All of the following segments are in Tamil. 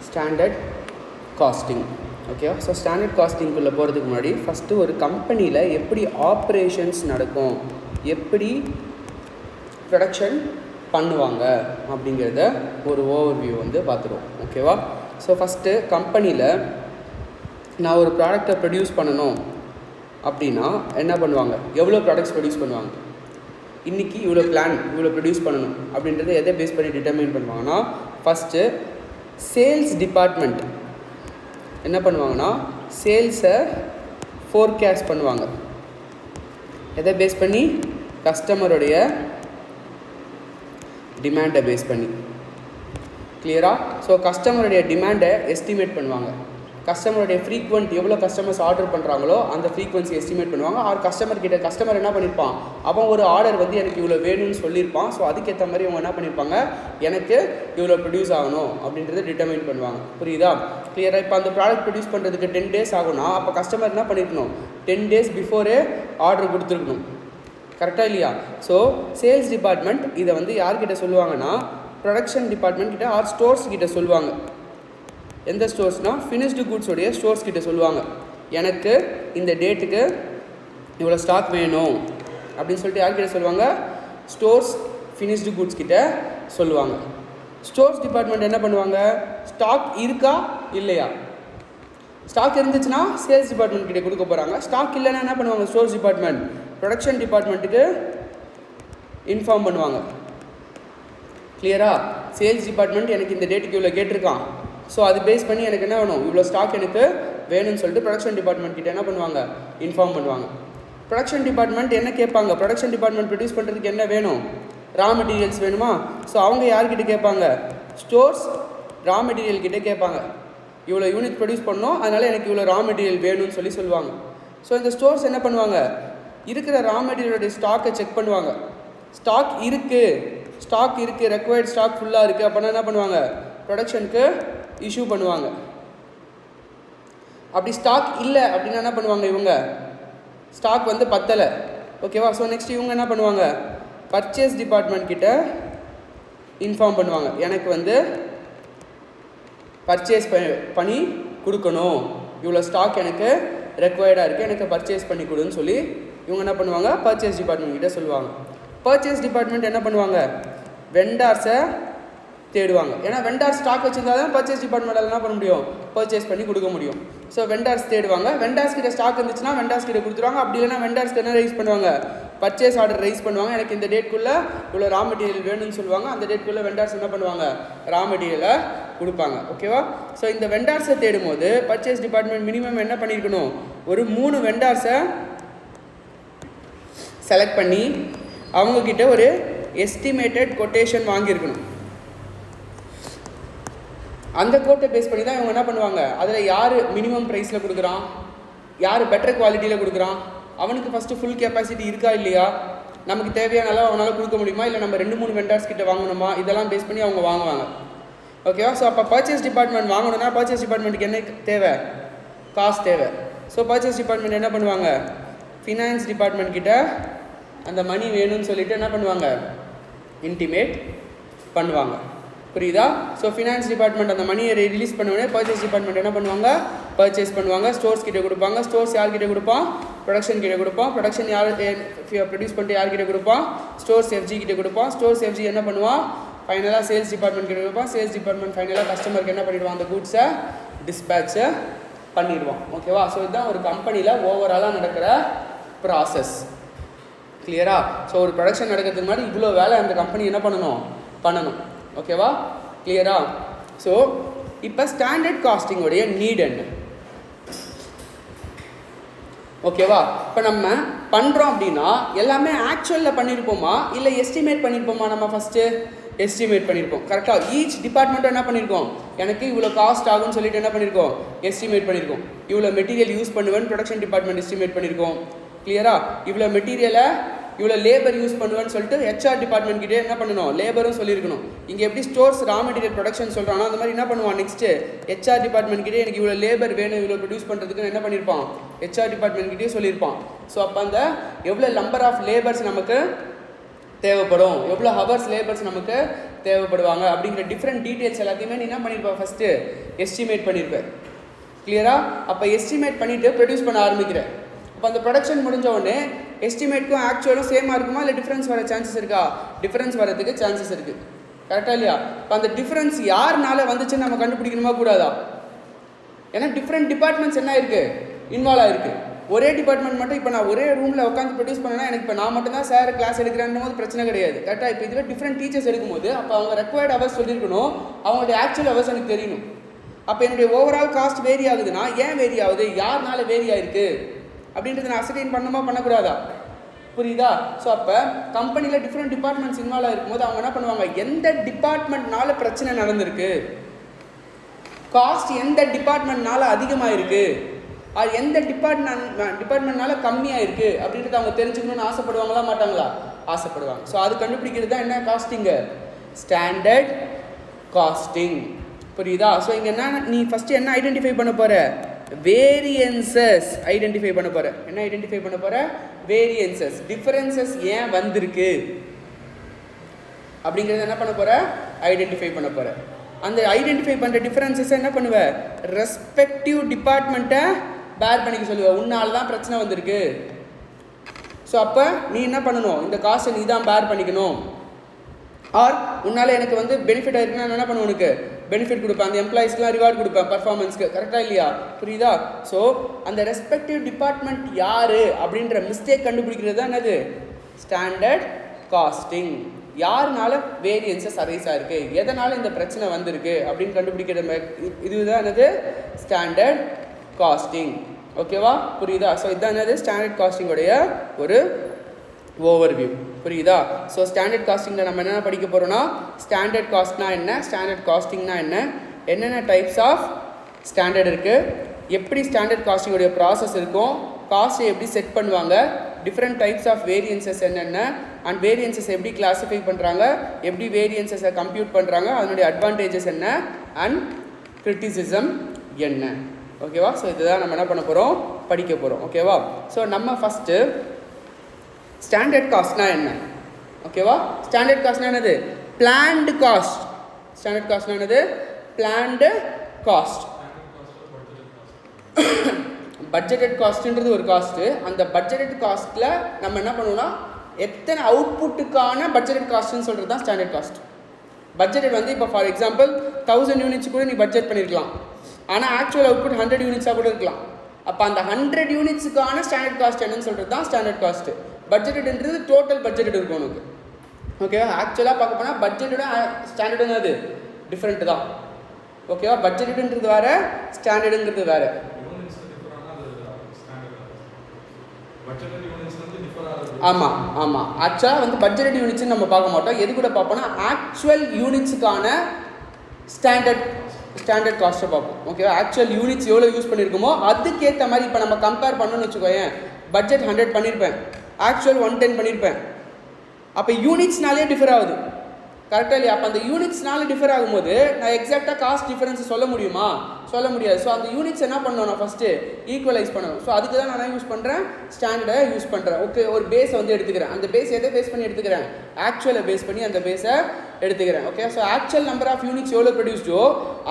Standard costing. ஓகேவா? ஸோ ஸ்டாண்டர்ட் காஸ்டிங்குள்ளே போகிறதுக்கு முன்னாடி ஃபஸ்ட்டு ஒரு கம்பெனியில் எப்படி ஆப்ரேஷன்ஸ் நடக்கும், எப்படி ப்ரொடக்ஷன் பண்ணுவாங்க அப்படிங்கிறத ஒரு ஓவர்வியூ வந்து பார்த்துருவோம். ஓகேவா? ஸோ ஃபஸ்ட்டு கம்பெனியில் நான் ஒரு ப்ராடக்டை ப்ரொடியூஸ் பண்ணணும் அப்படின்னா என்ன பண்ணுவாங்க, எவ்வளோ ப்ராடக்ட்ஸ் ப்ரொடியூஸ் பண்ணுவாங்க, இன்றைக்கி இவ்வளோ பிளான் இவ்வளோ ப்ரொடியூஸ் பண்ணணும் அப்படின்றத எதை பேஸ் பண்ணி டிட்டர்மைன் பண்ணுவாங்கன்னா, ஃபஸ்ட்டு சேல்ஸ் டிபார்ட்மெண்ட் என்ன பண்ணுவாங்கன்னா சேல்ஸை ஃபோர்காஸ்ட் பண்ணுவாங்க. எதை பேஸ் பண்ணி? கஸ்டமருடைய டிமாண்டை பேஸ் பண்ணி. கிளியரா? ஸோ கஸ்டமருடைய டிமாண்டை எஸ்டிமேட் பண்ணுவாங்க. கஸ்டமருடைய ஃப்ரீக்வெண்ட் எவ்வளோ கஸ்டமர்ஸ் ஆர்டர் பண்ணுறாங்களோ அந்த ஃப்ரீக்வன்சி எஸ்டிமேட் பண்ணுவாங்க. ஆர் கஸ்டமர் என்ன பண்ணியிருப்பான், அவன் ஒரு ஆர்டர் வந்து எனக்கு இவ்வளோ வேணும்னு சொல்லியிருப்பான். ஸோ அதுக்கேற்ற மாதிரி அவங்க என்ன பண்ணியிருப்பாங்க, எனக்கு இவ்வளோ ப்ரொடியூஸ் ஆகணும் அப்படின்றத டிட்டர்மைன் பண்ணுவாங்க. புரியுதா? கிளியராக? இப்போ அந்த ப்ராடக்ட் ப்ரொடியூஸ் பண்ணுறதுக்கு 10 days ஆகும்னா அப்போ கஸ்டமர் என்ன பண்ணியிருக்கணும், 10 days பிஃபோரே ஆர்டர் கொடுத்துருக்கணும். கரெக்டாக இல்லையா? ஸோ சேல்ஸ் டிபார்ட்மெண்ட் இதை வந்து யார்கிட்ட சொல்லுவாங்கன்னா ப்ரொடக்ஷன் டிபார்ட்மெண்ட் கிட்ட ஆர் ஸ்டோர்ஸ் கிட்ட சொல்லுவாங்க. எந்த ஸ்டோர்ஸ்னால் ஃபினிஷ்டு கூட்ஸோடைய ஸ்டோர்ஸ் கிட்ட சொல்லுவாங்க, எனக்கு இந்த டேட்டுக்கு இவ்வளோ ஸ்டாக் வேணும் அப்படின்னு சொல்லிட்டு யார்கிட்ட சொல்லுவாங்க, ஸ்டோர்ஸ் ஃபினிஷ்டு கூட்ஸ் கிட்ட சொல்லுவாங்க. ஸ்டோர்ஸ் டிபார்ட்மெண்ட் என்ன பண்ணுவாங்க, ஸ்டாக் இருக்கா இல்லையா, ஸ்டாக் இருந்துச்சுன்னா சேல்ஸ் டிபார்ட்மெண்ட் கிட்ட கொடுக்க போகிறாங்க. ஸ்டாக் இல்லைன்னா என்ன பண்ணுவாங்க, ஸ்டோர்ஸ் டிபார்ட்மெண்ட் ப்ரொடக்ஷன் டிபார்ட்மெண்ட்டுக்கு இன்ஃபார்ம் பண்ணுவாங்க. கிளியரா? சேல்ஸ் டிபார்ட்மெண்ட் எனக்கு இந்த டேட்டுக்கு இவ்வளோ கேட்டிருக்கான், ஸோ அது பேஸ் பண்ணி எனக்கு என்ன வேணும், இவ்வளோ ஸ்டாக் எனக்கு வேணும்னு சொல்லிட்டு ப்ரொடக்ஷன் டிபார்ட்மெண்ட் கிட்ட என்ன பண்ணுவாங்க, இன்ஃபார்ம் பண்ணுவாங்க. ப்ரொடக்ஷன் டிபார்ட்மெண்ட் என்ன கேட்பாங்க, ப்ரொடக்ஷன் டிபார்ட்மெண்ட் ப்ரொடியூஸ் பண்ணுறதுக்கு என்ன வேணும், ரா மெட்டீரியல்ஸ் வேணுமா. ஸோ அவங்க யார்கிட்ட கேட்பாங்க, ஸ்டோர்ஸ் ரா மெட்டீரியல் கிட்டே கேட்பாங்க. இவ்வளோ யூனிட் ப்ரொடியூஸ் பண்ணோம், அதனால் எனக்கு இவ்வளோ ரா மெட்டீரியல் வேணும்னு சொல்லுவாங்க. ஸோ இந்த ஸ்டோர்ஸ் என்ன பண்ணுவாங்க, இருக்கிற ரா மெட்டீரியலுடைய ஸ்டாக்கை செக் பண்ணுவாங்க. ஸ்டாக் இருக்குது ரெக்வயர்ட் ஸ்டாக் ஃபுல்லாக இருக்குது அப்படின்னா என்ன பண்ணுவாங்க, ப்ரொடக்ஷனுக்கு இஷ்யூ பண்ணுவாங்க. அப்படி ஸ்டாக் இல்லை அப்படின்னா என்ன பண்ணுவாங்க, இவங்க ஸ்டாக் வந்து பத்தலை. ஓகேவா? ஸோ நெக்ஸ்ட் இவங்க என்ன பண்ணுவாங்க, பர்ச்சேஸ் டிபார்ட்மெண்ட் கிட்ட இன்ஃபார்ம் பண்ணுவாங்க, எனக்கு வந்து பர்ச்சேஸ் பண்ணி கொடுக்கணும், இவ்வளோ ஸ்டாக் எனக்கு ரெக்வயர்டாக இருக்குது, எனக்கு பர்ச்சேஸ் பண்ணி கொடுன்னு சொல்லி இவங்க என்ன பண்ணுவாங்க, பர்ச்சேஸ் டிபார்ட்மெண்ட் கிட்ட சொல்லுவாங்க. பர்ச்சேஸ் டிபார்ட்மெண்ட் என்ன பண்ணுவாங்க, வெண்டார்ஸை தேடுவாங்க. ஏன்னா வெண்டார் ஸ்டாக் வச்சுருந்தா தான் பர்ச்சேஸ் டிபார்ட்மெண்ட்டால் என்ன பண்ண முடியும், பர்ச்சேஸ் பண்ணி கொடுக்க முடியும். ஸோ வெண்டார்ஸ் தேடுவாங்க. வெண்டார்ஸ் கிட்ட ஸ்டாக் இருந்துச்சுன்னா வெண்டார்ஸ் கிட்ட கொடுத்துருவாங்க. அப்படி இல்லைனா வெண்டார்ஸ்க்கு என்ன ரைஸ் பண்ணுவாங்க, பர்ச்சேஸ் ஆர்டர் ரைஸ் பண்ணுவாங்க. எனக்கு இந்த டேட்குள்ளே இவ்வளோ ரா மெட்டீரியல் வேணும்னு சொல்லுவாங்க. அந்த டேட்குள்ளே வெண்டார்ஸ் என்ன பண்ணுவாங்க, ரா மெட்டீரியலை கொடுப்பாங்க. ஓகேவா? ஸோ இந்த வெண்டார்ஸை தேடும் போது பர்ச்சேஸ் டிபார்ட்மெண்ட் மினிமம் என்ன பண்ணியிருக்கணும், ஒரு 3 வெண்டார்ஸை செலக்ட் பண்ணி அவங்கக்கிட்ட ஒரு எஸ்டிமேட்டட் கொட்டேஷன் வாங்கியிருக்கணும். அந்த கோட்டை பேஸ் பண்ணி தான் இவங்க என்ன பண்ணுவாங்க, அதில் யார் மினிமம் ப்ரைஸில் கொடுக்குறான், யார் பெட்டர் குவாலிட்டியில் கொடுக்குறான், அவனுக்கு ஃபஸ்ட்டு ஃபுல் கெப்பாசிட்டி இருக்கா இல்லையா, நமக்கு தேவையான அளவு அவனால் கொடுக்க முடியுமா, இல்லை நம்ம 2-3 வெண்டார்ஸ் கிட்ட வாங்கணுமா, இதெல்லாம் பேஸ் பண்ணி அவங்க வாங்குவாங்க. ஓகேவா? ஸோ அப்போ பர்ச்சேஸ் டிபார்ட்மெண்ட் வாங்கணும்னா பர்ச்சேஸ் டிபார்ட்மெண்ட்டுக்கு என்ன தேவை, காசு தேவை. ஸோ பர்ச்சேஸ் டிபார்ட்மெண்ட் என்ன பண்ணுவாங்க, ஃபினான்ஸ் டிபார்ட்மெண்ட் கிட்ட அந்த மணி வேணும்னு சொல்லிட்டு என்ன பண்ணுவாங்க, இன்டிமேட் பண்ணுவாங்க. புரியுதா? ஸோ ஃபினான்ஸ் டிபார்ட்மெண்ட் அந்த மணியை ரிலீஸ் பண்ணோடனே பர்ச்சேஸ் டிபார்ட்மெண்ட் என்ன பண்ணுவாங்க, பர்ச்சேஸ் பண்ணுவாங்க. ஸ்டோர்ஸ் கிட்ட கொடுப்பாங்க. ஸ்டோர்ஸ் யார்கிட்ட கொடுப்பான், ப்ரொடக்ஷன் கிட்ட கொடுப்பான். ப்ரொடக்ஷன் யார் ப்ரொடியூஸ் பண்ணிட்டு யார்கிட்ட கொடுப்பான், ஸ்டோர்ஸ் எஃப்ஜி கிட்ட கொடுப்பான். ஸ்டோர்ஸ் எஃப்ஜி என்ன பண்ணுவான், ஃபைனலாக சேல்ஸ் டிபார்ட்மெண்ட் கிட்ட கொடுப்பான். சேல்ஸ் டிபார்ட்மெண்ட் ஃபைனலாக கஸ்டமருக்கு என்ன பண்ணிடுவான், அந்த கூட்ஸை டிஸ்பேட்சை பண்ணிடுவான். ஓகேவா? ஸோ இதுதான் ஒரு கம்பெனியில் ஓவராலாக நடக்கிற ப்ராசஸ். கிளியரா? ஸோ ஒரு ப்ரொடக்ஷன் நடக்கிறதுக்கு முன்னாடி இவ்வளோ வேலை அந்த கம்பெனி என்ன பண்ணணும். ஓகேவா? கிளியரா? ஸோ இப்போ ஸ்டாண்டர்ட் காஸ்டிங்கோடைய நீட் என்ன? ஓகேவா? இப்போ நம்ம பண்ணுறோம் அப்படின்னா எல்லாமே ஆக்சுவலில் பண்ணியிருப்போமா இல்லை எஸ்டிமேட் பண்ணியிருப்போமா? நம்ம ஃபஸ்ட்டு எஸ்டிமேட் பண்ணியிருப்போம். கரெக்டாக ஈச் டிபார்ட்மெண்ட்டும் என்ன பண்ணியிருக்கோம், எனக்கு இவ்வளோ காஸ்ட் ஆகும்னு சொல்லிட்டு என்ன பண்ணியிருக்கோம், எஸ்டிமேட் பண்ணியிருக்கோம். இவ்வளோ மெட்டீரியல் யூஸ் பண்ணுவேன்னு ப்ரொடக்ஷன் டிபார்ட்மெண்ட் எஸ்டிமேட் பண்ணியிருக்கோம். கிளியரா? இவ்வளோ மெட்டீரியலை இவ்வளோ லேபர் யூஸ் பண்ணுவேன்னு சொல்லிட்டு ஹெச்ஆர் டிபார்ட்மெண்ட் கிட்டே என்ன பண்ணணும், லேபரும் சொல்லியிருக்கணும். இங்கே எப்படி ஸ்டோர்ஸ் ரா மெட்டீரியல் ப்ரொடக்ஷன் சொல்கிறானோ அந்த மாதிரி என்ன பண்ணுவான், நெக்ஸ்ட்டு ஹெச்ஆர் டிபார்ட்மெண்ட் கிட்டே எனக்கு இவ்வளோ லேபர் வேணும் இவ்வளோ ப்ரொடியூஸ் பண்ணுறதுக்கு என்ன பண்ணியிருப்பான், ஹெச்ஆர் டிபார்ட்மெண்ட் கிட்டே சொல்லியிருப்பான். ஸோ அப்போ அந்த எவ்வளோ நம்பர் ஆஃப் லேபர்ஸ் நமக்கு தேவைப்படும், எவ்வளோ ஹவர்ஸ் லேபர்ஸ் நமக்கு தேவைப்படுவாங்க அப்படிங்கிற டிஃப்ரெண்ட் டீட்டெயில்ஸ் எல்லாத்தையுமே நீ என்ன பண்ணியிருப்ப, ஃபஸ்ட்டு எஸ்டிமேட் பண்ணியிருப்பேன். கிளியராக? அப்போ எஸ்டிமேட் பண்ணிவிட்டு ப்ரொடியூஸ் பண்ண ஆரம்பிக்கிறேன். அப்போ அந்த ப்ரொடக்ஷன் முடிஞ்ச உடனே எஸ்டிமேட்க்கும் ஆக்சுவலும் சேமாக இருக்குமா, இல்லை டிஃப்ரென்ஸ் வர சான்சஸ் இருக்கா? டிஃப்ரென்ஸ் வரதுக்கு சான்சஸ் இருக்குது. கரெக்டாக இல்லையா? இப்போ அந்த டிஃப்ரென்ஸ் யாருனால வந்துச்சுன்னு நம்ம கண்டுபிடிக்கணுமா கூடாதா? ஏன்னா டிஃப்ரெண்ட் டிபார்ட்மெண்ட்ஸ் என்ன இருக்குது, இன்வால்வ் ஆகிருக்கு. ஒரே டிபார்ட்மெண்ட் மட்டும் இப்போ நான் ஒரே ரூமில் உட்காந்து ப்ரொடியூஸ் பண்ணேன்னா எனக்கு இப்போ நான் மட்டும் தான் சார் கிளாஸ் எடுக்கிறேன்னும் போது பிரச்சனை கிடையாது. கரெக்டாக? இப்போ இதுவே டிஃப்ரெண்ட் டீச்சர்ஸ் எடுக்கும்போது அப்போ அவங்க ரெக்வயர்ட் ஹவர்ஸ் சொல்லியிருக்கணும், அவங்களுடைய ஆக்சுவல் ஹவர்ஸ் எனக்கு தெரியணும். அப்போ என்னுடைய ஓவரால் காஸ்ட் வேரி ஆகுதுன்னா ஏன் வேரி ஆகுது, யாருனால வேரி ஆகிருக்கு அப்படின்றத நான் அசர்டைன் பண்ணணுமா பண்ணக்கூடாதா? புரியுதா? ஸோ அப்போ கம்பெனியில் டிஃப்ரெண்ட் டிபார்ட்மெண்ட்ஸ் இன்வால்வ் ஆகிருக்கும்போது அவங்க என்ன பண்ணுவாங்க, எந்த டிபார்ட்மெண்ட்னால பிரச்சனை நடந்திருக்கு, காஸ்ட் எந்த டிபார்ட்மெண்ட்னால அதிகமாக இருக்குது, அது எந்த டிபார்ட்மெண்ட்னால கம்மியாக இருக்குது அப்படின்றத அவங்க தெரிஞ்சுக்கணும்னு ஆசைப்படுவாங்களா மாட்டாங்களா? ஆசைப்படுவாங்க. ஸோ அது கண்டுபிடிக்கிறது தான் என்ன காஸ்டிங்கு, ஸ்டாண்டர்ட் காஸ்டிங். புரியுதா? ஸோ இங்கே என்ன, நீ ஃபஸ்ட்டு என்ன ஐடென்டிஃபை பண்ண போகிற, வேரியன்சஸ் ஐடென்டிஃபை பண்ண போகிற. என்ன ஐடென்டிஃபை பண்ண போகிற, வேரியன்சஸ். டிஃபரன்சஸ் ஏன் வந்திருக்கு அப்படிங்கிறத என்ன பண்ண போகிற, ஐடென்டிஃபை பண்ண போகிற. அந்த ஐடென்டிஃபை பண்ணுற டிஃபரன்சஸை என்ன பண்ணுவேன், ரெஸ்பெக்டிவ் டிபார்ட்மெண்ட்டை பேர் பண்ணிக்க சொல்லுவேன். உன்னால் தான் பிரச்சனை வந்திருக்கு. ஸோ அப்போ நீ என்ன பண்ணணும், இந்த காசை நீ தான் பேர் பண்ணிக்கணும். ஆர் உன்னால் எனக்கு வந்து பெனிஃபிட் ஆகிருக்குன்னா நான் என்ன பண்ணுவேன், உனக்கு பெனிஃபிட் கொடுப்பேன், அந்த எம்ப்ளாயிஸ்க்குலாம் ரிவார்ட் கொடுப்பேன் பர்ஃபார்மன்ஸ்க்கு. கரெக்டாக இல்லையா? புரியுதா? ஸோ அந்த ரெஸ்பெக்டிவ் டிபார்ட்மெண்ட் யார் அப்படின்ற மிஸ்டேக் கண்டுபிடிக்கிறது தான் என்னது, ஸ்டாண்டர்ட் காஸ்டிங். யாருனால வேரியன்சஸ் அரைஸ் ஆகிருக்கு, எதனால் இந்த பிரச்சனை வந்திருக்கு அப்படின்னு கண்டுபிடிக்கிற இதுதான் என்னது, ஸ்டாண்டர்ட் காஸ்டிங். ஓகேவா? புரியுதா? ஸோ இதுதான் என்னது, ஸ்டாண்டர்ட் காஸ்டிங்கோடைய ஒரு ஓவர்வியூ. புரியுதா? ஸோ ஸ்டாண்டர்ட் காஸ்டிங்கில் நம்ம என்னென்ன படிக்க போகிறோம்னா, ஸ்டாண்டர்ட் காஸ்ட்னா என்ன, ஸ்டாண்டர்ட் காஸ்டிங்னா என்ன, என்னென்ன டைப்ஸ் ஆஃப் ஸ்டாண்டர்ட் இருக்குது, எப்படி ஸ்டாண்டர்ட் காஸ்டிங்கோடைய ப்ராசஸ் இருக்கும், காஸ்ட்டை எப்படி செட் பண்ணுவாங்க, டிஃப்ரெண்ட் டைப்ஸ் ஆஃப் வேரியன்சஸ் என்னென்ன, அண்ட் வேரியன்சஸ் எப்படி கிளாஸிஃபை பண்ணுறாங்க, எப்படி வேரியன்சஸை கம்ப்யூட் பண்ணுறாங்க, அதனுடைய அட்வான்டேஜஸ் என்ன, அண்ட் கிரிட்டிசிசம் என்ன. ஓகேவா? ஸோ இதுதான் நம்ம என்ன பண்ண போகிறோம், படிக்க போகிறோம். ஓகேவா? ஸோ நம்ம ஃபஸ்ட்டு ஸ்டாண்டர்ட் காஸ்ட்னா என்ன, ஓகேவா? ஸ்டாண்டர்ட் காஸ்ட்னா என்னது, பிளான்டு காஸ்ட். ஸ்டாண்டர்ட் காஸ்ட்னா என்னது, பிளான்டு காஸ்ட். பட்ஜெட்டட் காஸ்ட்ன்றது ஒரு காஸ்ட்டு. அந்த பட்ஜெட்டட் காஸ்ட்டில் நம்ம என்ன பண்ணுவோம்னா, எத்தனை அவுட்புட்டுக்கான பட்ஜெட்டட் காஸ்ட்னு சொல்கிறது தான் ஸ்டாண்டர்ட் காஸ்ட். பட்ஜெட்டட் வந்து இப்போ ஃபார் எக்ஸாம்பிள் 1000 யூனிட்ஸ் கூட நீ பட்ஜெட் பண்ணியிருக்கலாம், ஆனால் ஆக்சுவல் அவுட்புட் 100 யூனிட்ஸாக கூட இருக்கலாம். அப்போ அந்த 100 யூனிட்ஸுக்கான ஸ்டாண்டர்ட் காஸ்ட் என்னன்னு சொல்கிறது தான் ஸ்டாண்டர்ட் காஸ்ட்டு. பட்ஜெட்டட்ன்றது டோட்டல் பட்ஜெட் இருக்கும் உனக்கு. ஓகேவா? ஆக்சுவலாக பார்க்க போனால் பட்ஜெட்டோட ஸ்டாண்டர்டுன்னு அது டிஃப்ரெண்ட்டு தான். ஓகேவா? பட்ஜெட்டட்ன்றது வேறு, ஸ்டாண்டர்டுங்கிறது வேறு. ஆமாம் ஆமாம். ஆக்சுவலாக வந்து பட்ஜெட் யூனிட்ஸ்னு நம்ம பார்க்க மாட்டோம். எது கூட பார்ப்போம்னா ஆக்சுவல் யூனிட்ஸுக்கான ஸ்டாண்டர்ட் காஸ்ட்டை பார்ப்போம். ஓகேவா? ஆக்சுவல் யூனிட்ஸ் எவ்வளோ யூஸ் பண்ணியிருக்கோமோ அதுக்கேற்ற மாதிரி இப்போ நம்ம கம்பேர் பண்ணணும்னு வச்சுக்கோயேன். பட்ஜெட் 100 பண்ணியிருப்பேன், ஆக்சுவல் 110 பண்ணியிருப்பேன். அப்போ யூனிட்ஸ்னாலே டிஃபர் ஆகுது. கரெக்டாக இல்லையா? அப்போ அந்த யூனிட்ஸ்னால டிஃபர் ஆகும்போது நான் எக்ஸாக்டாக காஸ்ட் டிஃபரன்ஸ் சொல்ல முடியுமா? சொல்ல முடியாது. ஸோ அந்த யூனிட்ஸ் என்ன பண்ணணும், நான் ஃபஸ்ட்டு ஈக்குவலைஸ் பண்ணணும். ஸோ அதுக்கு தான் நான் யூஸ் பண்ணுறேன், ஸ்டாண்டர்டை யூஸ் பண்ணுறேன். ஓகே, ஒரு பேஸை வந்து எடுத்துக்கிறேன். அந்த பேஸ் எதை பேஸ் பண்ணி எடுத்துக்கிறேன், ஆக்சுவலை பேஸ் பண்ணி அந்த பேஸை எடுத்துக்கிறேன். Okay, so actual number of units எவ்வளோ ப்ரொடியூஸ்டோ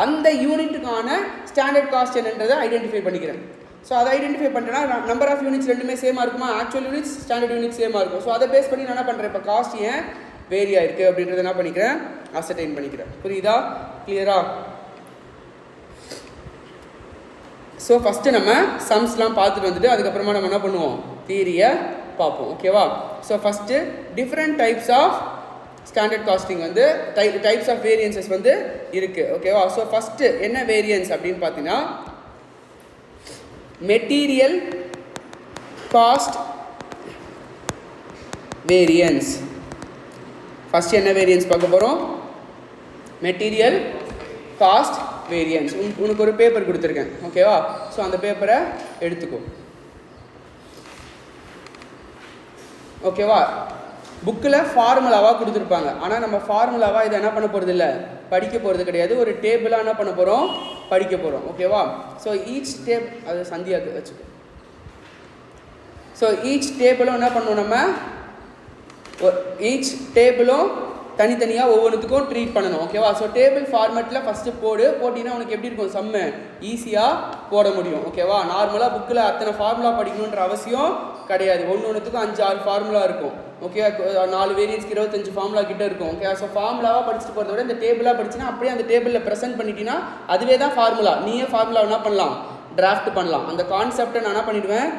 அந்த யூனிட்டுக்கான ஸ்டாண்டர்ட் காஸ்ட் என்னன்றதை ஐடென்டிஃபை பண்ணிக்கிறேன். ஸோ அதை ஐடென்டிஃபை பண்ணுறேன்னா நம்பர் ஆஃப் யூனிட்ஸ் ரெண்டுமே சேமாக இருக்குமா, ஆக்சுவல் யூனிட்ஸ் ஸ்டாண்டர்ட் யூனிட்ஸ் சேமாக இருக்கும். ஸோ அதை பேஸ் பண்ணி நான் என்ன பண்ணுறேன், இப்போ காஸ்ட் ஏன் வேரி ஆயிருக்கு அப்படின்றத என்ன பண்ணிக்கிறேன், அசர்டைன் பண்ணிக்கிறேன். புரியுதா? கிளியரா? ஸோ ஃபஸ்ட்டு நம்ம சம்ஸ்லாம் பார்த்துட்டு வந்துட்டு அதுக்கப்புறமா நம்ம என்ன பண்ணுவோம், தியரியை பார்ப்போம். ஓகேவா? So first different types of standard costing வந்து டைப்ஸ் ஆஃப் வேரியன்சஸ் வந்து இருக்குது. ஓகேவா? ஸோ ஃபஸ்ட்டு என்ன வேரியன்ஸ் அப்படின்னு பார்த்தீங்கன்னா, மெட்டீரியல் காஸ்ட் வேரியன்ஸ். ஃபஸ்ட் என்ன வேரியன்ஸ் பார்க்க போகிறோம், மெட்டீரியல் காஸ்ட் வேரியன்ஸ். உனக்கு ஒரு பேப்பர் கொடுத்துருக்கேன். ஓகேவா? ஸோ அந்த பேப்பரை எடுத்துக்கோ. ஓகேவா? புக்கில் ஃபார்முலாவாக கொடுத்துருப்பாங்க. ஆனால் நம்ம ஃபார்முலாவாக இதை என்ன பண்ண போகிறது இல்லை, படிக்க போகிறது கிடையாது. ஒரு டேபிளாக என்ன பண்ண போகிறோம், படிக்க போகிறோம். ஓகேவா? ஸோ ஈச் அது சந்தியாவுக்கு வச்சுக்கோ. ஸோ ஈச் டேபிளும் என்ன பண்ணுவோம், நம்ம ஈச் டேபிளும் தனித்தனியாக ஒவ்வொன்றுத்துக்கும் ட்ரீட் பண்ணணும். ஓகேவா? ஸோ டேபிள் ஃபார்மேட்டில் ஃபஸ்ட்டு போட்டிங்கன்னா உனக்கு எப்படி இருக்கும் சம்மு ஈஸியாக போட முடியும். ஓகேவா? நார்மலாக புக்கில் அத்தனை ஃபார்முலா படிக்கணுன்ற அவசியம் கிடையாது. ஒன்றுத்துக்கும் 5-6 ஃபார்முலா இருக்கும். ஓகே, 4 வேரியன்ஸ்க்கு 25 ஃபார்முலா கிட்ட இருக்கும். ஓகே, ஸோ ஃபார்முலாவாக படிச்சுட்டு போகிறத விட இந்த டேபிளாக படிச்சுன்னா அப்படியே அந்த டேபிளில் ப்ரெசென்ட் பண்ணிட்டீங்கன்னா அதுவே தான் ஃபார்முலா. நீயே ஃபார்முலா என்ன பண்ணலாம், டிராஃப்ட் பண்ணலாம். அந்த கான்செப்டை நான் என்ன பண்ணிவிடுவேன்,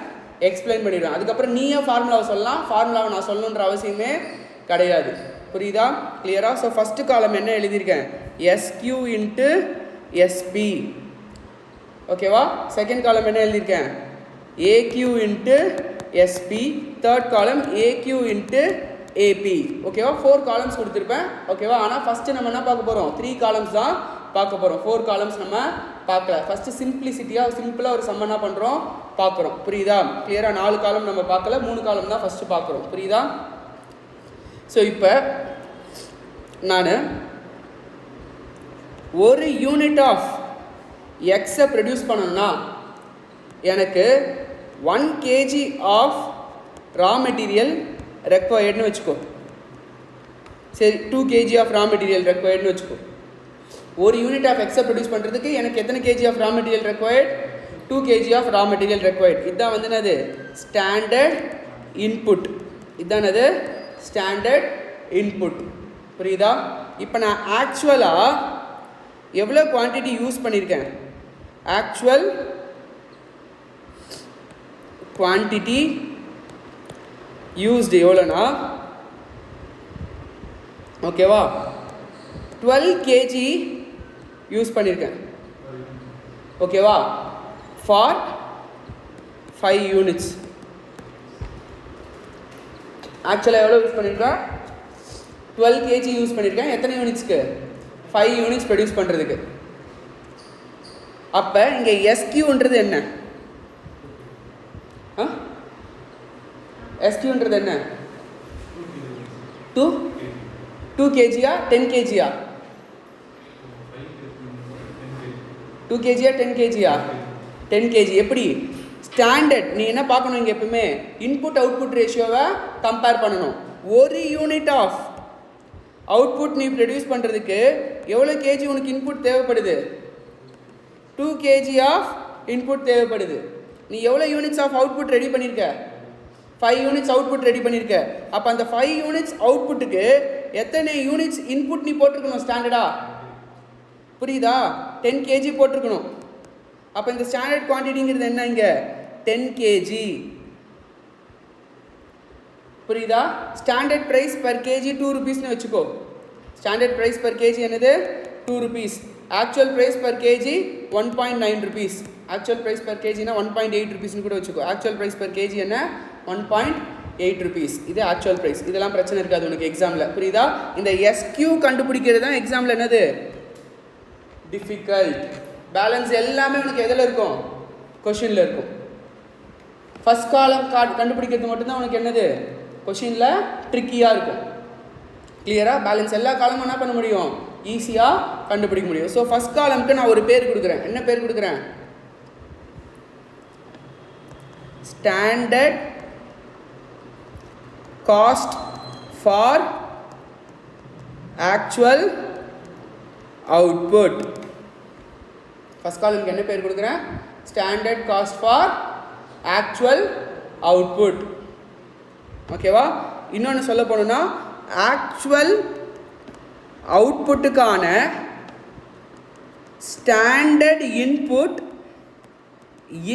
எக்ஸ்பிளைன் பண்ணிவிடுவேன். அதுக்கப்புறம் நீயே ஃபார்முலாவை சொல்லலாம். ஃபார்முலாவை நான் சொல்லணுன்ற அவசியமே கிடையாது. புரியுதா? கிளியரா? ஸோ ஃபஸ்ட்டு காலம் என்ன எழுதியிருக்கேன், SQ இன்ட்டு SP. ஓகேவா? செகண்ட் காலம் என்ன எழுதியிருக்கேன், AQ இன்ட்டு SP. தேர்ட் காலம் AQ இன்ட்டு AP. ஓகேவா? 4 காலம்ஸ் கொடுத்துருப்பேன். ஓகேவா? ஆனால் ஃபஸ்ட்டு நம்ம என்ன பார்க்க போகிறோம், 3 காலம்ஸ் தான் பார்க்க போகிறோம். 4 காலம்ஸ் நம்ம பார்க்கல. ஃபஸ்ட்டு சிம்பிளாக ஒரு சம்ம என்ன பண்ணுறோம், பார்க்குறோம். புரியுதா? கிளியராக 4 காலம் நம்ம பார்க்கல, 3 காலம் தான் ஃபஸ்ட்டு பார்க்குறோம். புரியுதா? ஸோ இப்போ நான் ஒரு யூனிட் ஆஃப் எக்ஸை ப்ரொடியூஸ் பண்ணணும்னா எனக்கு 1 kg ஆஃப் ரா மெட்டீரியல் ரெக்வயர்டுன்னு வச்சுக்கோ. சரி, 2 kg ஆஃப் ரா மெட்டீரியல் ரெக்வயர்டுன்னு வச்சுக்கோ. ஒரு யூனிட் ஆஃப் எக்ஸை ப்ரொடியூஸ் பண்ணுறதுக்கு எனக்கு எத்தனை kg of raw material required, 2 kg of raw material required. இதுதான் வந்து என்னது, ஸ்டாண்டர்ட் இன்புட். இதுதான் அது ஸ்டாண்டர்ட் இன்புட். புரியுதா? இப்போ நான் ஆக்சுவலாக எவ்வளோ குவான்டிட்டி யூஸ் பண்ணியிருக்கேன், ஆக்சுவல் குவான்டிட்டி யூஸ்டு எவ்வளோனா, ஓகேவா, 12 kg யூஸ் பண்ணியிருக்கேன். ஓகேவா? For 5 units. ஆக்சுவலாக எவ்வளோ யூஸ் பண்ணியிருக்கேன், 12 kg யூஸ் பண்ணியிருக்கேன். எத்தனை யூனிட்ஸ்க்கு, 5 யூனிட்ஸ் ப்ரொடியூஸ் பண்ணுறதுக்கு. அப்போ இங்கே SQன்றது என்ன, SQன்றது என்ன, 2 kgயா 10 kgயா, 2 kgயா 10 kgயா, 10 kg. எப்படி ஸ்டாண்டர்ட், நீ என்ன பார்க்கணும் இங்கே, எப்பவுமே இன்புட் அவுட்புட் ரேஷியோவை கம்பேர் பண்ணணும். ஒரு யூனிட் ஆஃப் அவுட்புட் நீ ப்ரொடியூஸ் பண்ணுறதுக்கு எவ்வளோ கேஜி உனக்கு இன்புட் தேவைப்படுது, 2 kg ஆஃப் இன்புட் தேவைப்படுது. நீ எவ்வளோ யூனிட்ஸ் ஆஃப் அவுட்புட் ரெடி பண்ணியிருக்க, 5 யூனிட்ஸ் அவுட்புட் ரெடி பண்ணியிருக்க. அப்போ அந்த 5 யூனிட்ஸ் அவுட்புட்டுக்கு எத்தனை யூனிட்ஸ் இன்புட் நீ போட்டிருக்கணும் ஸ்டாண்டர்டா? புரியுதா? 10 kg போட்டிருக்கணும். அப்போ இந்த ஸ்டாண்டர்ட் குவான்டிட்டிங்கிறது என்ன, இங்கே 10 kg. புரியுதா? ஸ்டாண்டர்ட் ப்ரைஸ் பர் கேஜி 2 rupeesனு வச்சுக்கோ. ஸ்டாண்டர்ட் ப்ரைஸ் பர் கேஜி என்னது, 2 rupees. Actual price per KG 1.9 rupees. Actual price per கேஜினா 1.8 rupeesனு கூட வச்சுக்கோ. ஆக்சுவல் ப்ரைஸ் பர் கேஜி என்ன, 1.8 rupees. இது ஆக்சுவல் ப்ரைஸ். இதெல்லாம் பிரச்சனை இருக்காது உனக்கு எக்ஸாமில். புரியுதா? இந்த SQ கண்டுபிடிக்கிறது தான் எக்ஸாமில் என்னது, டிஃபிகல்ட். பேலன்ஸ் எல்லாமே உனக்கு எதில் இருக்கும், கொஷினில் இருக்கும். ஃபஸ்ட் காலம் கண்டுபிடிக்கிறது மட்டும்தான் உனக்கு என்னது, கொஷினில் ட்ரிக்கியாக இருக்கும். கிளியராக? பேலன்ஸ் எல்லா காலமும் என்ன பண்ண முடியும், ஈஸியாக கண்டுபிடிக்க முடியும். ஸோ ஃபஸ்ட் காலம்க்கு நான் ஒரு பேர் கொடுக்குறேன். என்ன பேர் கொடுக்குறேன், standard cost for actual output. First காலம்க்கு என்ன பேர் கொடுக்குறேன், standard cost for actual output. ஓகேவா? இன்னொன்று சொல்ல போனோம்னா, ஆக்சுவல் அவுட்புட்டுக்கான standard input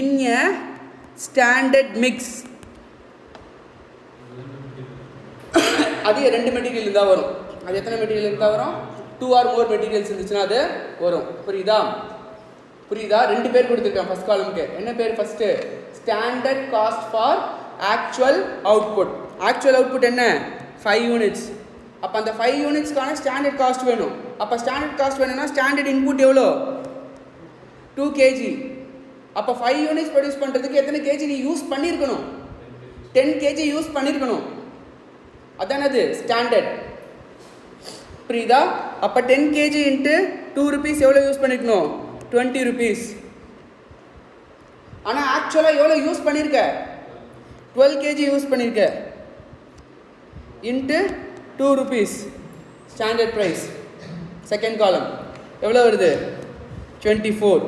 in a standard mix. அது 2 மெட்டீரியல் இருந்தால் வரும். அது எத்தனை மெட்டீரியல் இருந்தால் வரும், 2 or more மெட்டீரியல்ஸ் இருந்துச்சுன்னா அது வரும். புரியுதா? 2 பேர் கொடுத்துருக்கேன் ஃபஸ்ட் காலமுக்கு. என்ன பேர், first standard cost for actual output. Actual output என்ன, 5 யூனிட்ஸ். அப்போ அந்த 5 யூனிட்ஸ்க்கான ஸ்டாண்டர்ட் காஸ்ட் வேணும். அப்போ ஸ்டாண்டர்ட் காஸ்ட் வேணும்னா ஸ்டாண்டர்ட் இன்புட் எவ்வளோ, 2 kg. அப்போ 5 யூனிட்ஸ் ப்ரொடியூஸ் பண்ணுறதுக்கு எத்தனை கேஜி நீ யூஸ் பண்ணியிருக்கணும், 10 kg யூஸ் பண்ணியிருக்கணும். அதான் அது ஸ்டாண்டர்ட். புரியுதா? அப்போ 10 kg இன்ட்டு 2 rupees எவ்வளோ யூஸ் பண்ணியிருக்கணும், 20 rupees. ஆனால் ஆக்சுவலாக எவ்வளோ யூஸ் பண்ணியிருக்க, 12 kg யூஸ் பண்ணியிருக்க. Into 2 rupees standard price. Second column எவ்வளோ வருது? 24.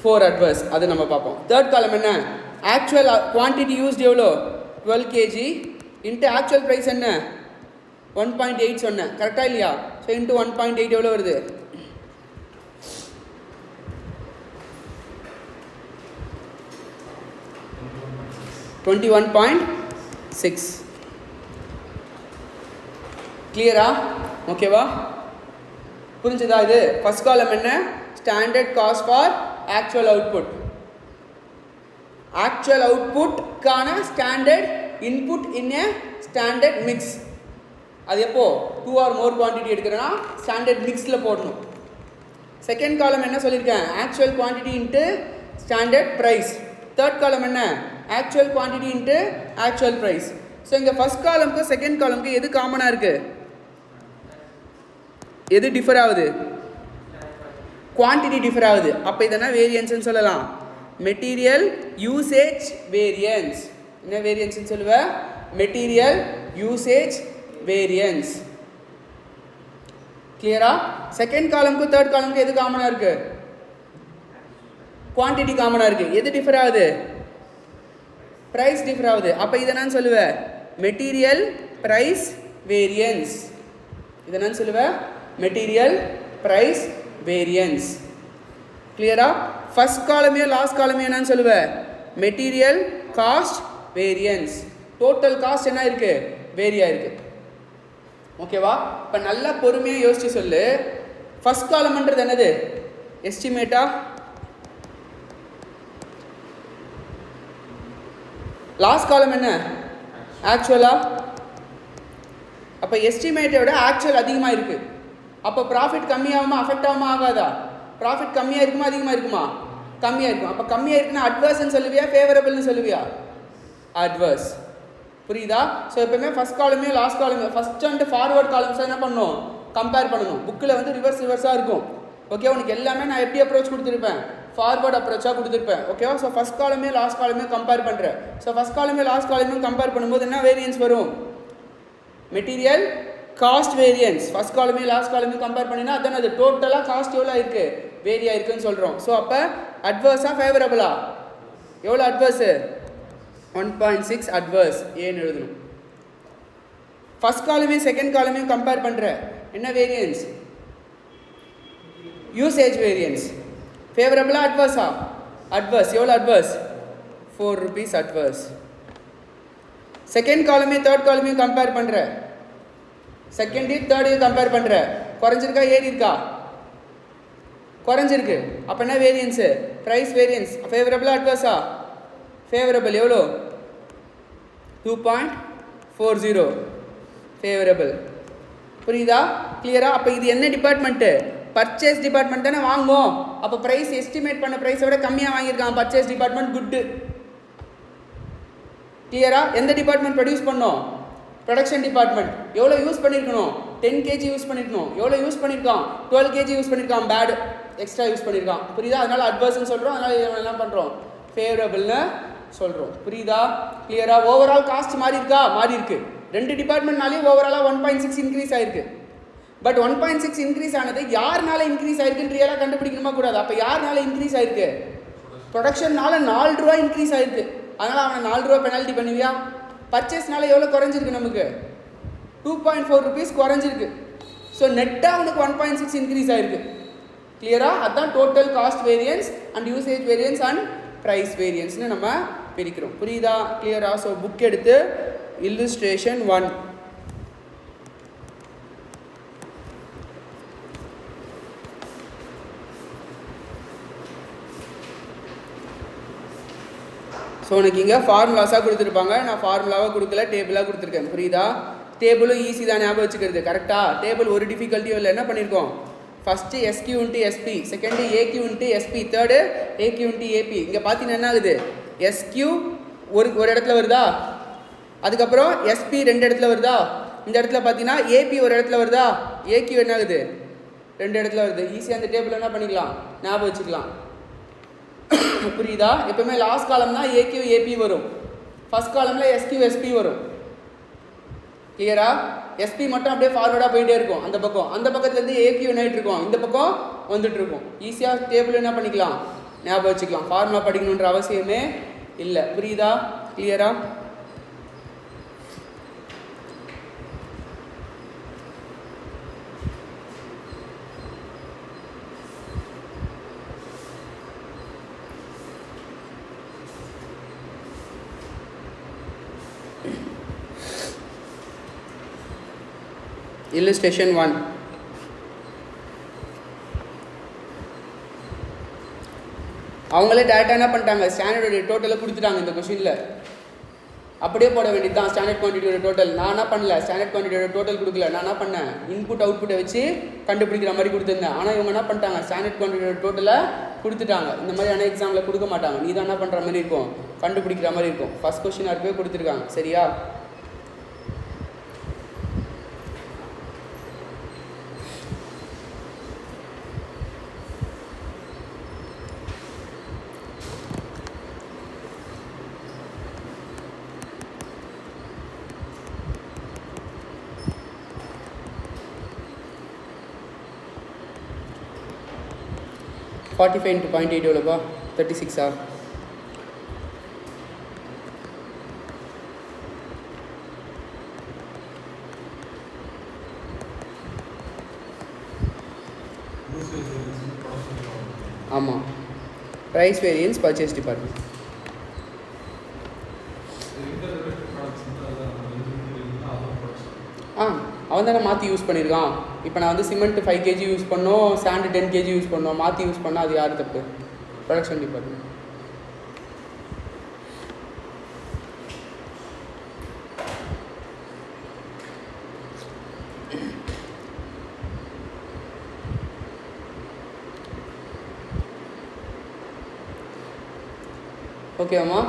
4 adverse, அது நம்ம பார்ப்போம். தேர்ட் காலம் என்ன? ஆக்சுவல் குவான்டிட்டி யூஸ்ட் எவ்வளோ? 12 kg இன்ட்டு ஆக்சுவல் ப்ரைஸ் என்ன? 1.8 சொன்னேன், கரெக்டாக இல்லையா? ஸோ இன்ட்டு 1.8 எவ்வளோ வருது? 21.6. கிளியரா? ஓகேவா? புரிஞ்சுதா? இது ஃபர்ஸ்ட் காலம் என்ன? Standard cost for actual output. Actual அவுட்புட்கான standard input in a standard mix. அது எப்போ 2 or more குவான்டிட்டி எடுக்கிறேன்னா ஸ்டாண்டர்ட் மிக்ஸில் போடணும். செகண்ட் காலம் என்ன சொல்லியிருக்கேன்? Actual quantity into standard price. Third column என்ன? Actual quantity into actual price. So இங்கே ஃபர்ஸ்ட் காலம்க்கு செகண்ட் காலம்க்கு எது காமனாக இருக்குது? எது டிஃபர் ஆகுது? குவான்டிட்டி டிஃபர் ஆகுது. அப்போ இதெல்லாம் வேரியன்ஸ்னு சொல்லலாம். Material usage variance. என்ன வேரியன்ஸ்னு சொல்லுவேன்? Material usage variance. கிளியரா? செகண்ட் காலம்க்கு தேர்ட் காலம்க்கு எது காமனாக இருக்கு? குவான்டிட்டி காமனாக இருக்கு. எது டிஃபர் ஆகுது? ப்ரைஸ் டிஃபர் ஆகுது. அப்போ இதை நான் சொல்லுவேன் மெட்டீரியல் ப்ரைஸ் வேரியன்ஸ். இதை நான் சொல்லுவேன் மெட்டீரியல் ப்ரைஸ் வேரியன்ஸ். கிளியரா? ஃபர்ஸ்ட் காலமையோ லாஸ்ட் காலமையோ என்னன்னு சொல்லுவேன்? Material cost variance. Total cost என்ன இருக்கு? வேரியா இருக்கு. ஓகேவா? இப்போ நல்லா பொறுமையாக யோசிச்சு சொல்லு. ஃபர்ஸ்ட் காலம்ன்றது என்னது? எஸ்டிமேட்டா? லாஸ்ட் காலம் என்ன? ஆக்சுவலா? அப்போ எஸ்டிமேட்டை விட ஆக்சுவல் அதிகமாக இருக்கு. அப்போ ப்ராஃபிட் கம்மியாகுமா அஃபெக்ட் ஆகுமா ஆகாதா? ப்ராஃபிட் கம்மியாக இருக்குமா அதிகமாக இருக்குமா? கம்மியாக இருக்கும். அப்போ கம்மியாக இருக்குன்னா அட்வர்ஸ்ன்னு சொல்லுவியா ஃபேவரபிள்னு சொல்லுவியா? அட்வர்ஸ். புரியுதா? ஸோ எப்பவுமே ஃபர்ஸ்ட் காலமே லாஸ்ட் காலமே ஃபர்ஸ்ட் அண்ட் ஃபார்வர்ட் காலம்ஸ் என்ன பண்ணணும்? கம்பேர் பண்ணணும். புக்கில் வந்து ரிவர்ஸாக இருக்கும். ஓகே, உனக்கு எல்லாமே நான் எப்படி அப்ரோச் கொடுத்துருப்பேன்? ஃபார்வர்ட் அப்ரோச்சாக கொடுத்துருப்பேன். ஓகேவா? ஸோ ஃபர்ஸ்ட் காலமே லாஸ்ட் காலமே கம்பேர் பண்ணுறேன். ஸோ ஃபர்ஸ்ட் காலமே லாஸ்ட் காலமே கம்பேர் பண்ணும்போது என்ன வேரியன்ஸ் வரும்? Material cost variance. ஃபர்ஸ்ட் காலமே லாஸ்ட் காலமே கம்பேர் பண்ணினா அதான் அது டோட்டலாக காஸ்ட் எவ்வளோ இருக்குது? வேரியா இருக்குன்னு சொல்கிறோம். ஸோ அப்போ அட்வர்ஸா ஃபேவரபிளா? எவ்வளோ அட்வர்ஸு? 1.6 அட்வர்ஸ். ஏன்னு எழுதணும். ஃபர்ஸ்ட் காலமே செகண்ட் காலமே கம்பேர் பண்ணுற என்ன வேரியன்ஸ்? Usage variance. ஃபேவரபிளா அட்வர்ஸா? அட்வர்ஸ். எவ்வளோ அட்வர்ஸ்? 4 rupees adverse. செகண்ட் காலமே தேர்ட் காலமே கம்பேர் பண்ணுற, செகண்ட் தேர்டு கம்பேர் பண்ணுற, குறைஞ்சிருக்கா ஏறி இருக்கா? குறைஞ்சிருக்கு. அப்போ என்ன வேரியன்ஸு? Price variance. ஃபேவரபிளா அட்வர்ஸா? ஃபேவரபிள். எவ்வளோ? 2.40 ஃபேவரபிள். புரியுதா? கிளியரா? அப்போ இது என்ன டிபார்ட்மெண்ட்டு? பர்ச்சேஸ் டிபார்ட்மெண்ட் தானே வாங்கும். அப்போ ப்ரைஸ் எஸ்டிமேட் பண்ண ப்ரைஸை விட கம்மியாக வாங்கியிருக்கான் பர்ச்சேஸ் டிபார்ட்மெண்ட். குட்டு. கிளியரா? எந்த டிபார்ட்மெண்ட் ப்ரொடியூஸ் பண்ணோம்? Production department. எவ்வளோ யூஸ் பண்ணியிருக்கணும்? 10 kg யூஸ் பண்ணியிருக்கணும். எவ்வளோ யூஸ் பண்ணியிருக்கான்? 12 kg யூஸ் பண்ணியிருக்கான். பேடு எக்ஸ்ட்ரா யூஸ் பண்ணியிருக்கான். புரியுதா? அதனால் அட்வர்ஸ்ன்னு சொல்கிறோம். அதனால் என்ன பண்ணுறோம்? ஃபேவரபிள்னு சொல்கிறோம். புரியுதா? கிளியரா? ஓவரால் காஸ்ட் மாறி இருக்கா? மாறி இருக்கு. ரெண்டு டிபார்ட்மெண்ட்னாலேயும் ஓவராலாக 1.6 இன்க்ரீஸ் ஆயிருக்கு. பட் 1.6 இன்க்ரீஸ் ஆனது யாருனால இன்க்ரீஸ் ஆயிருக்குன்னு ரியலாக கண்டுபிடிக்கணுமா கூடாது? அப்போ யாருனால இன்க்ரீஸ் ஆயிருக்கு? ப்ரொடக்ஷன்னால 4 ரூபா இன்க்ரீஸ் ஆயிருக்கு. அதனால் அவனை 4 ரூபா பெனால்ட்டி பண்ணுவியா? பர்ச்சேஸ்னால எவ்வளோ குறைஞ்சிருக்கு? நமக்கு 2.4 rupees குறைஞ்சிருக்கு. ஸோ நெட்டாக அவனுக்கு 1.6 இன்க்ரீஸ் ஆயிருக்கு. கிளியரா? அதுதான் total cost variance and usage variance and price வேரியன்ஸ்னு நம்ம பிரிக்கிறோம். புரியுதா? கிளியரா? ஸோ புக் எடுத்து இல்லுஸ்ட்ரேஷன் 1. ஸோ உனக்கு இங்கே ஃபார்முலாஸாக கொடுத்துருப்பாங்க. நான் ஃபார்முலாவாக கொடுக்கல, டேபிளாக கொடுத்துருக்கேன். புரியுதா? டேபிளும் ஈஸி தான் ஞாபகம் வச்சுக்கிறது. கரெக்டாக? டேபிள் ஒரு டிஃபிகல்ட்டியும் இல்லை. என்ன பண்ணியிருக்கோம்? First SQ into SP, second AQ into SP, third AQ into AP. இங்கே பார்த்தீங்கன்னா என்ன ஆகுது? எஸ்கியூ ஒரு இடத்துல வருதா? அதுக்கப்புறம் எஸ்பி 2 இடத்துல வருதா? இந்த இடத்துல பார்த்தீங்கன்னா ஏபி ஒரு இடத்துல வருதா? ஏக்யூ என்ன ஆகுது? 2 இடத்துல வருது. ஈஸியாக அந்த டேபிள் என்ன பண்ணிக்கலாம்? ஞாபகம் வச்சுக்கலாம். புரியுதா? எப்பவுமே லாஸ்ட் காலம்னா ஏக்யூ ஏபி வரும், ஃபர்ஸ்ட் காலமில் எஸ்கியூ எஸ்பி வரும். கிளியரா? எஸ்பி மட்டும் அப்படியே ஃபார்வர்டாக போயிட்டே இருக்கும் அந்த பக்கம், அந்த பக்கத்துலேருந்து ஏக்யூ நைட் இருக்கும், இந்த பக்கம் வந்துட்டு இருக்கும். ஈஸியாக டேபிள் என்ன பண்ணிக்கலாம், ஞாபகம் வச்சுக்கலாம். ஃபார்முலா படிக்கணுன்ற அவசியமே இல்லை. புரியுதா? கிளியரா? Illustration 1. அவங்களே டேரெக்டாக என்ன பண்ணிட்டாங்க, ஸ்டாண்டர்டோடைய டோட்டலை கொடுத்துட்டாங்க இந்த கொஷினில். அப்படியே போட வேண்டியது தான் ஸ்டாண்டர்ட் குவான்டிட்டியோட டோட்டல். நான் என்ன பண்ணல, ஸ்டாண்டர்ட் குவான்டிட்டியோட டோட்டல் கொடுக்கல. நான் என்ன பண்ணேன், இன்புட் அவுட்புட்டை வச்சு கண்டுபிடிக்கிற மாதிரி கொடுத்துருந்தேன். ஆனால் இவங்க என்ன பண்ணிட்டாங்க, ஸ்டாண்டர்ட் குவான்டிட்டியோட டோட்டலை கொடுத்துட்டாங்க. இந்த மாதிரியான எக்ஸாமில் கொடுக்க மாட்டாங்க. நீ தான் என்ன பண்ணுற மாதிரி இருக்கும், கண்டுபிடிக்கிற மாதிரி இருக்கும். ஃபஸ்ட் கொஷின் இருக்கவே கொடுத்துருக்காங்க. சரியா? $45 into 0.8 எவ்வளோப்பா? 36. ஆமாம், ப்ரைஸ் வேரியன்ஸ் பர்ச்சேஸ் டிபார்ட்மெண்ட். அவன் தானே மாற்றி யூஸ் பண்ணியிருக்கான். இப்போ நான் வந்து சிமெண்ட் 5 kg யூஸ் பண்ணோம், சாண்டு 10 kg யூஸ் பண்ணோம், மாற்றி யூஸ் பண்ணால் அது யார் தப்பு? Production department. ஓகேவாம்மா?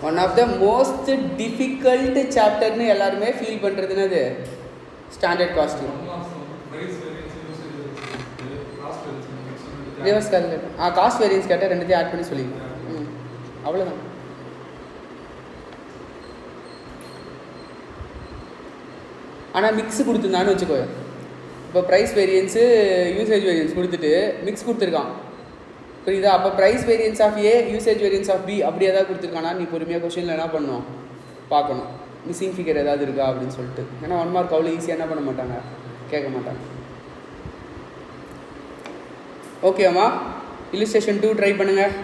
One of the most difficult சாப்டர்னு எல்லாருமே ஃபீல் பண்ணுறதுன்னு அது standard costing. Reverse calculate. Cost variance கேட்டால் ரெண்டுத்தையும் ஆட் பண்ணி சொல்லிக்கலாம். அவ்வளோதான். ஆனால் மிக்ஸ் கொடுத்துருந்தான்னு வச்சுக்கோ. இப்போ ப்ரைஸ் வேரியன்ஸு யூசேஜ் வேரியன்ஸ் கொடுத்துட்டு மிக்ஸ் கொடுத்துருக்கான். புரியுதா? அப்போ price variance of A, usage variance of B அப்படி ஏதாவது கொடுத்துருக்கானா நீ பொறுமையாக கொஷினில் என்ன பண்ணணும், பார்க்கணும். மிஸ்ஸிங் ஃபிகர் ஏதாவது இருக்கா அப்படின்னு சொல்லிட்டு. ஏன்னா 1 மார்க் அவ்வளோ ஈஸியாக என்ன பண்ண மாட்டாங்க, கேட்க மாட்டாங்க. ஓகேம்மா? இல்லுஸ்ட்ரேஷன் 2 ட்ரை பண்ணுங்கள்.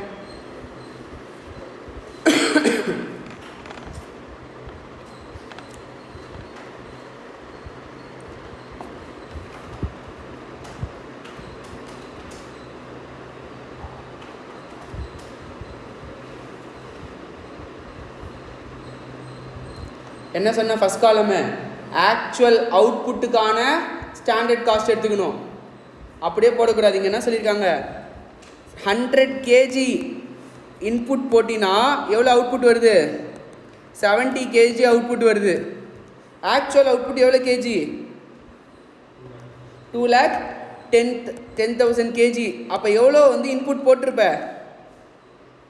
என்ன சொன்ன, ஃபஸ்ட் காலமு ஆக்சுவல் அவுட்புட்டுக்கான ஸ்டாண்டர்ட் காஸ்ட் எடுத்துக்கணும். அப்படியே போடக்கூடாது. இங்கே என்ன சொல்லியிருக்காங்க, 100 kg இன்புட் போட்டினா எவ்வளோ அவுட்புட் வருது, 70 kg அவுட்புட் வருது. ஆக்சுவல் அவுட்புட் எவ்வளோ கேஜி, 2,10,000 kg. அப்போ எவ்வளோ வந்து இன்புட் போட்டிருப்ப,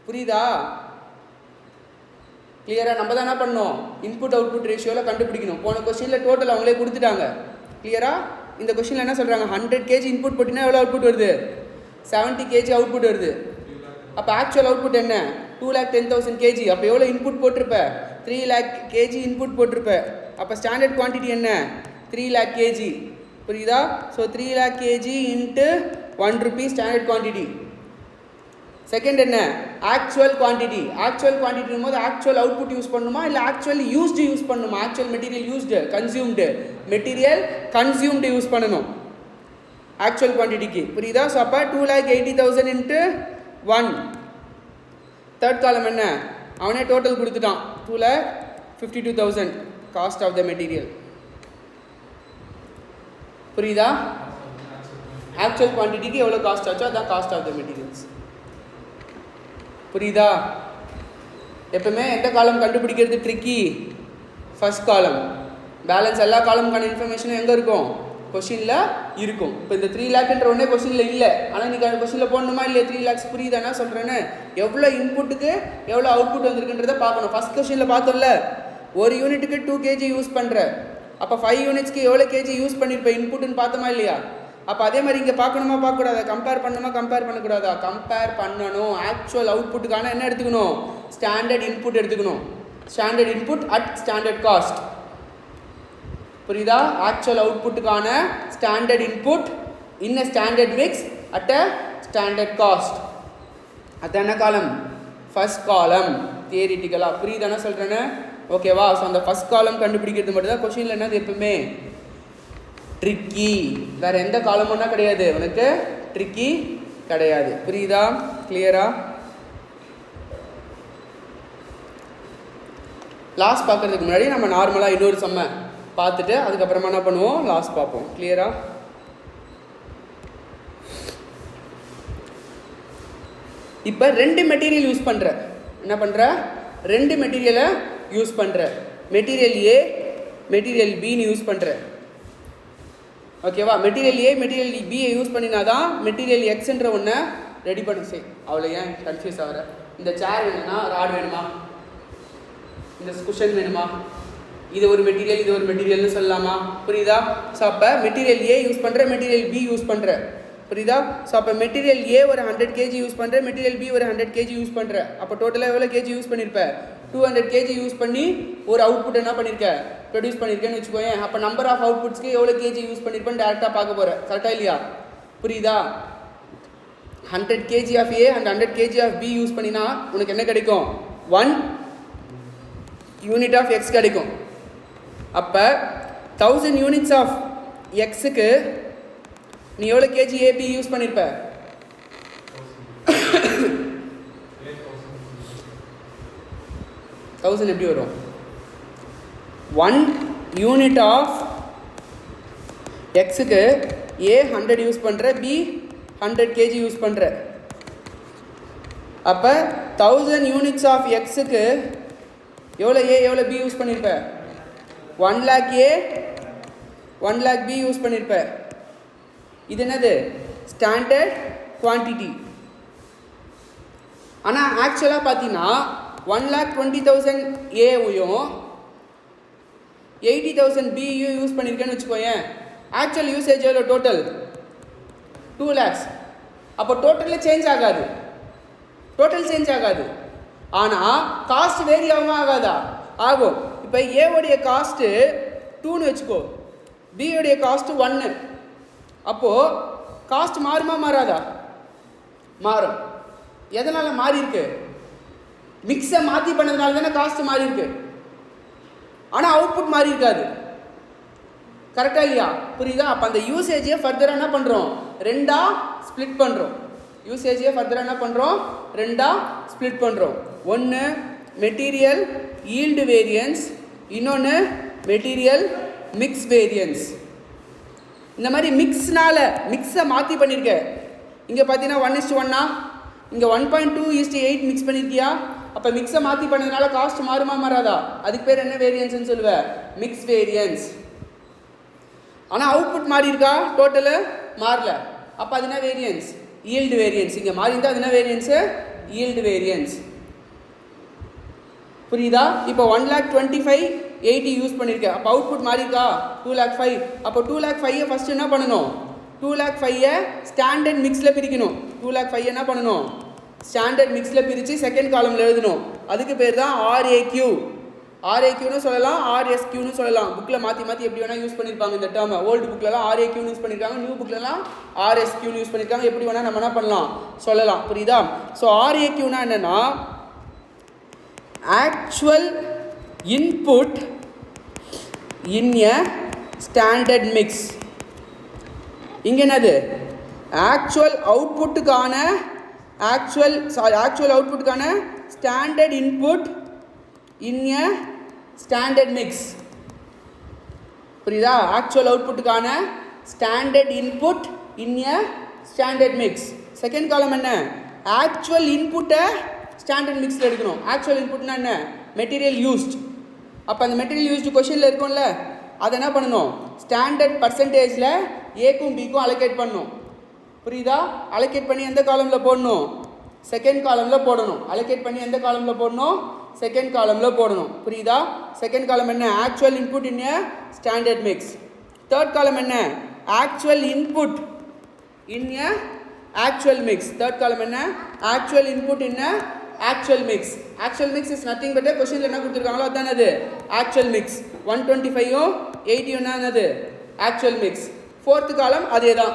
புரியுதா? கிளியராக? நம்ம தான் என்ன பண்ணோம், இன்புட் அவுட்புட் ரேஷியோவில் கண்டுபிடிக்கணும். போன கொஸ்டினில் டோட்டல் அவங்களே கொடுத்துட்டாங்க. கிளியராக? இந்த கொஸ்டினில் என்ன சொல்கிறாங்க, 100 kg இன்புட் போட்டினா எவ்வளோ அவுட்புட் வருது, 70 kg அவுட்புட் வருது. அப்போ ஆக்சுவல் அவுட்புட் என்ன, 2,10,000 kg. அப்போ எவ்வளோ இன்புட் போட்டிருப்ப, 3,00,000 kg இன்புட் போட்டிருப்ப. அப்போ ஸ்டாண்டர்ட் குவான்டிட்டி என்ன, 3,00,000 kg. புரியுதா? So 3,00,000 kg into 1 rupee standard quantity. Second என்ன, ஆக்சுவல் குவான்டிட்டி. ஆக்சுவல் குவான்டிட்டின் போது ஆக்சுவல் அவுட்புட் யூஸ் பண்ணணுமா இல்லை ஆக்சுவல் யூஸ்டு யூஸ் பண்ணணுமா? Actual material used, consumed, material consumed use பண்ணணும் ஆக்சுவல் குவான்டிட்டிக்கு. புரியுதா? ஸோ அப்போ 2,80,000 இன்ட்டு 1. தேர்ட் காலம் என்ன, அவனே டோட்டல் கொடுத்துட்டான், 2,52,000 காஸ்ட் ஆஃப் த மெட்டீரியல். புரியுதா? ஆக்சுவல் குவான்டிட்டிக்கு எவ்வளோ காஸ்ட் ஆச்சோ அதான் காஸ்ட் ஆஃப் த மெட்டீரியல்ஸ். புரியுதா? எப்பவுமே எந்த காலம் கண்டுபிடிக்கிறது ட்ரிக்கி? First column. பேலன்ஸ் எல்லா காலமுக்கான இன்ஃபர்மேஷனும் எங்கே இருக்கும்? கொஷினில் இருக்கும். இப்போ இந்த 3 லேக்ன்ற ஒன்றே கொஷினில் இல்லை, ஆனால் நீங்கள் அந்த கொஷினில் போடணுமா இல்லையா? 3 lakhs புரியுதானா சொல்கிறேன்னு? எவ்வளோ இன்புட்டுக்கு எவ்வளோ அவுட்புட் வந்திருக்குன்றதை பார்க்கணும். ஃபஸ்ட் கொஷினில் பார்த்தோம்ல, ஒரு யூனிட்டுக்கு 2 kg யூஸ் பண்ணுற, அப்போ 5 யூனிட்ஸ்க்கு எவ்வளோ கேஜி யூஸ் பண்ணியிருப்பேன் இன்புட்டுன்னு பார்த்தோமா இல்லையா? அப்போ அதே மாதிரி இங்கே பார்க்கணுமா பார்க்கக்கூடாதா? கம்பேர் பண்ணணுமா கம்பேர் பண்ணக்கூடாதா? கம்பேர் பண்ணணும். ஆக்சுவல் அவுட்புட்டுக்கான என்ன எடுத்துக்கணும்? ஸ்டாண்டர்ட் இன்புட் எடுத்துக்கணும். Standard input at standard cost. புரியுதா? ஆக்சுவல் அவுட்புட்டுக்கான standard input in a standard mix at a standard cost. அது என்ன காலம்? First column. தியரிட்டிக்கலாக புரியுதானே சொல்கிறேன்னு? ஓகேவா? ஸோ அந்த ஃபர்ஸ்ட் காலம் கண்டுபிடிக்கிறது மட்டும் தான் கொஷினில் என்னது எப்பவுமே ட்ரிக்கி. வேறு எந்த காலமுன்னா கிடையாது உனக்கு ட்ரிக்கி கிடையாது. புரியுதா? கிளியரா? லாஸ்ட் பார்க்குறதுக்கு முன்னாடி நம்ம நார்மலாக இன்னொரு செம்ம பார்த்துட்டு அதுக்கப்புறமா என்ன பண்ணுவோம்? லாஸ்ட் பார்ப்போம். கிளியரா? இப்போ 2 மெட்டீரியல் யூஸ் பண்ணுற, என்ன பண்ணுற? 2 மெட்டீரியலை யூஸ் பண்ணுற. மெட்டீரியல் ஏ, மெட்டீரியல் பின்னு யூஸ் பண்ணுற. ஓகேவா? மெட்டீரியல் ஏ மெட்டீரியல் பியை யூஸ் பண்ணினா தான் மெட்டீரியல் எக்ஸ்ன்ற ஒன்றை ரெடி பண்ண செய். அவ்வளோ ஏன் கன்ஃபியூஸ் ஆகிற? இந்த சேர் வேணும்னா ராட் வேணுமா? இந்த குஷன் வேணுமா? இது ஒரு மெட்டீரியல், இது ஒரு மெட்டீரியல்னு சொல்லலாமா? புரியுதா? ஸோ அப்போ மெட்டீரியல் ஏ யூஸ் பண்ணுற, மெட்டீரியல் பி யூஸ் பண்ணுற. புரியுதா? ஸோ அப்போ மெட்டீரியல் ஏ ஒரு 100 kg யூஸ் பண்ணுற, மெட்டீரியல் பி ஒரு 100 kg யூஸ் பண்ணுற. அப்போ டோட்டலாக எவ்வளோ கேஜி யூஸ் பண்ணியிருப்பேன்? 200 kg யூஸ் பண்ணி ஒரு அவுட்புட் என்ன பண்ணியிருக்க? ப்ரொடியூஸ் பண்ணியிருக்கேன்னு வச்சுக்கோயேன். அப்போ நம்பர் ஆஃப் அவுட்புட்ஸ்க்கு எவ்வளோ கேஜி யூஸ் பண்ணியிருப்பேன்னு டேரெக்டாக பார்க்க போகிறேன். கரெக்டாக இல்லையா? புரியுதா? 100 kg of A and 100 kg of B use பண்ணினா உனக்கு என்ன கிடைக்கும்? 1 யூனிட் ஆஃப் எக்ஸ் கிடைக்கும். அப்போ 1000 யூனிட்ஸ் ஆஃப் எக்ஸுக்கு நீ எவ்வளோ கேஜி ஏபி யூஸ் பண்ணியிருப்ப? 1000 எப்படி வரும்? 1 யூனிட் ஆஃப் எக்ஸுக்கு ஏ 100 யூஸ் பண்ணுற, பி 100 kg யூஸ் பண்ணுற. அப்போ 1000 யூனிட்ஸ் ஆஃப் எக்ஸுக்கு எவ்வளோ ஏ எவ்வளோ பி யூஸ் பண்ணியிருப்ப? 1 lakh ஏ 1 lakh பி யூஸ் பண்ணியிருப்ப. இது என்னது? Standard quantity. ஆனால் ஆக்சுவலாக பார்த்தீங்கன்னா 1,20,000 ஏவையும் 80,000 பியும் யூஸ் பண்ணியிருக்கேன்னு வச்சுக்கோயேன். ஆக்சுவல் யூசேஜ் எவ்வளோ? Total 2 lakhs. அப்போ டோட்டலில் சேஞ்ச் ஆகாது, டோட்டல் சேஞ்ச் ஆகாது. ஆனால் காஸ்ட் வேரி ஆகுமா ஆகாதா? ஆகும். இப்போ ஏவுடைய காஸ்ட்டு 2ன்னு வச்சுக்கோ, பியோடைய காஸ்ட்டு 1. அப்போது காஸ்ட் மாறுமா மாறாதா? மாறும். எதனால் மாறி இருக்கு? மிக்ஸை மாற்றி பண்ணதுனால தானே காஸ்ட் மாறி இருக்கு. ஆனால் அவுட்புட் மாறி இருக்காது. கரெக்டாக இல்லையா? புரியுதா? அப்போ அந்த யூசேஜையே ஃபர்தராக என்ன பண்ணுறோம்? 2ஆக ஸ்ப்ளிட் பண்ணுறோம். யூசேஜையே ஃபர்தராக என்ன பண்ணுறோம்? 2ஆக ஸ்ப்ளிட் பண்ணுறோம். ஒன்று மெட்டீரியல் ஈல்டு வேரியன்ஸ், இன்னொன்று மெட்டீரியல் மிக்ஸ் வேரியன்ஸ். இந்த மாதிரி மிக்ஸை மாற்றி பண்ணியிருக்க. இங்கே பார்த்தீங்கன்னா 1:1, இங்கே 1.2:8 மிக்ஸ் பண்ணியிருக்கியா? அப்போ மிக்ஸை மாற்றி பண்ணதுனால காஸ்ட் மாறுமா மாறாதா? அதுக்கு பேர் என்ன வேரியன்ஸ்னு சொல்லுவேன்? Mix variance. ஆனால் அவுட்புட் மாறி இருக்கா? டோட்டலு மாறல. அப்போ அது என்ன வேரியன்ஸ்? Yield variance. இங்கே மாறி இருந்தால் அது என்ன வேரியன்ஸு? Yield variance. புரியுதா? இப்போ 1,25,80 யூஸ் பண்ணியிருக்கேன். அப்போ அவுட்புட் மாறி இருக்கா? 2,05,000. அப்போ 2,05,000 ஃபஸ்ட்டு என்ன பண்ணணும்? 2,05,000 ஸ்டாண்டர்ட் மிக்ஸில் பிரிக்கணும். 2,05,000 என்ன பண்ணணும்? ஸ்டாண்டர்ட் மிக்ஸில் பிரித்து செகண்ட் காலமில் எழுதணும். அதுக்கு பேர் தான் ஆர்ஏக்யூ. ஆர்ஏக்யூன்னு சொல்லலாம், ஆர்எஸ்க்யூன்னு சொல்லலாம். புக்கில் மாற்றி மாற்றி எப்படி வேணால் யூஸ் பண்ணியிருப்பாங்க இந்த டேர்மை. ஓல்டு புக்கிலலாம் ஆர்ஏக்யூன்னு யூஸ் பண்ணியிருக்காங்க, நியூ புக்கிலலாம் ஆர்எஸ்க்யூன்னு யூஸ் பண்ணியிருக்காங்க. எப்படி வேணால் நம்ம என்ன பண்ணலாம் சொல்லலாம். புரியுதா? ஸோ ஆர்ஏக்யூனா என்னென்னா actual input in a standard mix. இங்கே என்னது? ஆக்சுவல் அவுட்புட்டுக்கான standard input in a standard mix. புரியுதா? ஆக்சுவல் அவுட்புட்டுக்கான standard input in a standard mix. Second column என்ன? ஆக்சுவல் இன்புட்டை ஸ்டாண்டர்ட் மிக்ஸில் எடுக்கணும். ஆக்சுவல் இன்புட்னா என்ன? Material used. அப்போ அந்த மெட்டீரியல் யூஸ்டு கொஷினில் இருக்கும்ல, அதை என்ன பண்ணணும்? ஸ்டாண்டர்ட் பர்சன்டேஜில் ஏக்கும் பிக்கும் அலோகேட் பண்ணணும். புரியுதா? அலோகேட் பண்ணி எந்த காலமில் போடணும்? செகண்ட் காலமில் போடணும். அலோகேட் பண்ணி எந்த காலமில் போடணும்? செகண்ட் காலமில் போடணும். புரியுதா? செகண்ட் காலம் என்ன? Actual input in a standard mix. Third column என்ன? Actual input in A actual mix. Third column என்ன? Actual input in A actual mix. Actual mix is nothing but கொஸ்டினில் என்ன கொடுத்துருக்காங்களோ அதுதான் அது ஆக்சுவல் மிக்ஸ். 125 80 என்னது ஆக்சுவல் மிக்ஸ். ஃபோர்த்து காலம் அதே தான்.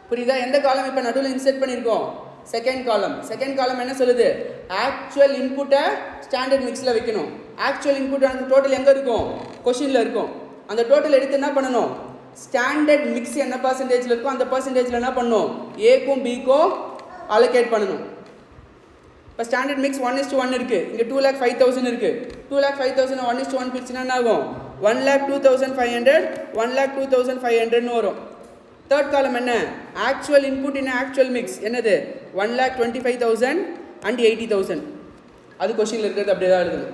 புரியுதா? எந்த காலம் இப்போ நடுவில் இன்செர்ட் பண்ணியிருக்கோம்? Second column. செகண்ட் காலம் என்ன சொல்லுது? ஆக்சுவல் இன்புட்டை ஸ்டாண்டர்ட் மிக்ஸில் வைக்கணும். ஆக்சுவல் இன்புட் அந்த டோட்டல் எங்கே இருக்கும்? கொஷினில் இருக்கும். அந்த டோட்டல் எடுத்து என்ன பண்ணணும்? ஸ்டாண்டர்ட் மிக்ஸ் என்ன பர்சன்டேஜில் இருக்கும் அந்த பர்சன்டேஜில் என்ன பண்ணணும்? ஏக்கும் பிக்கும் அலோகேட் பண்ணணும். இப்போ ஸ்டாண்டர்ட் மிக்ஸ் 1:1 இருக்குது. இங்கே 2,05,000 இருக்குது. 2,05,000 1:1 பிரிச்சுன்னா என்ன ஆகும்? 1,02,500 1,02,500 வரும். தேர்ட் காலம் என்ன? ஆக்சுவல் இன்புட் இன் ஆக்சுவல் மிக்ஸ் என்னது? 1,25,000 and 80,000. அது கொஸ்டினில் இருக்கிறது அப்படியே தான் எழுதணும்.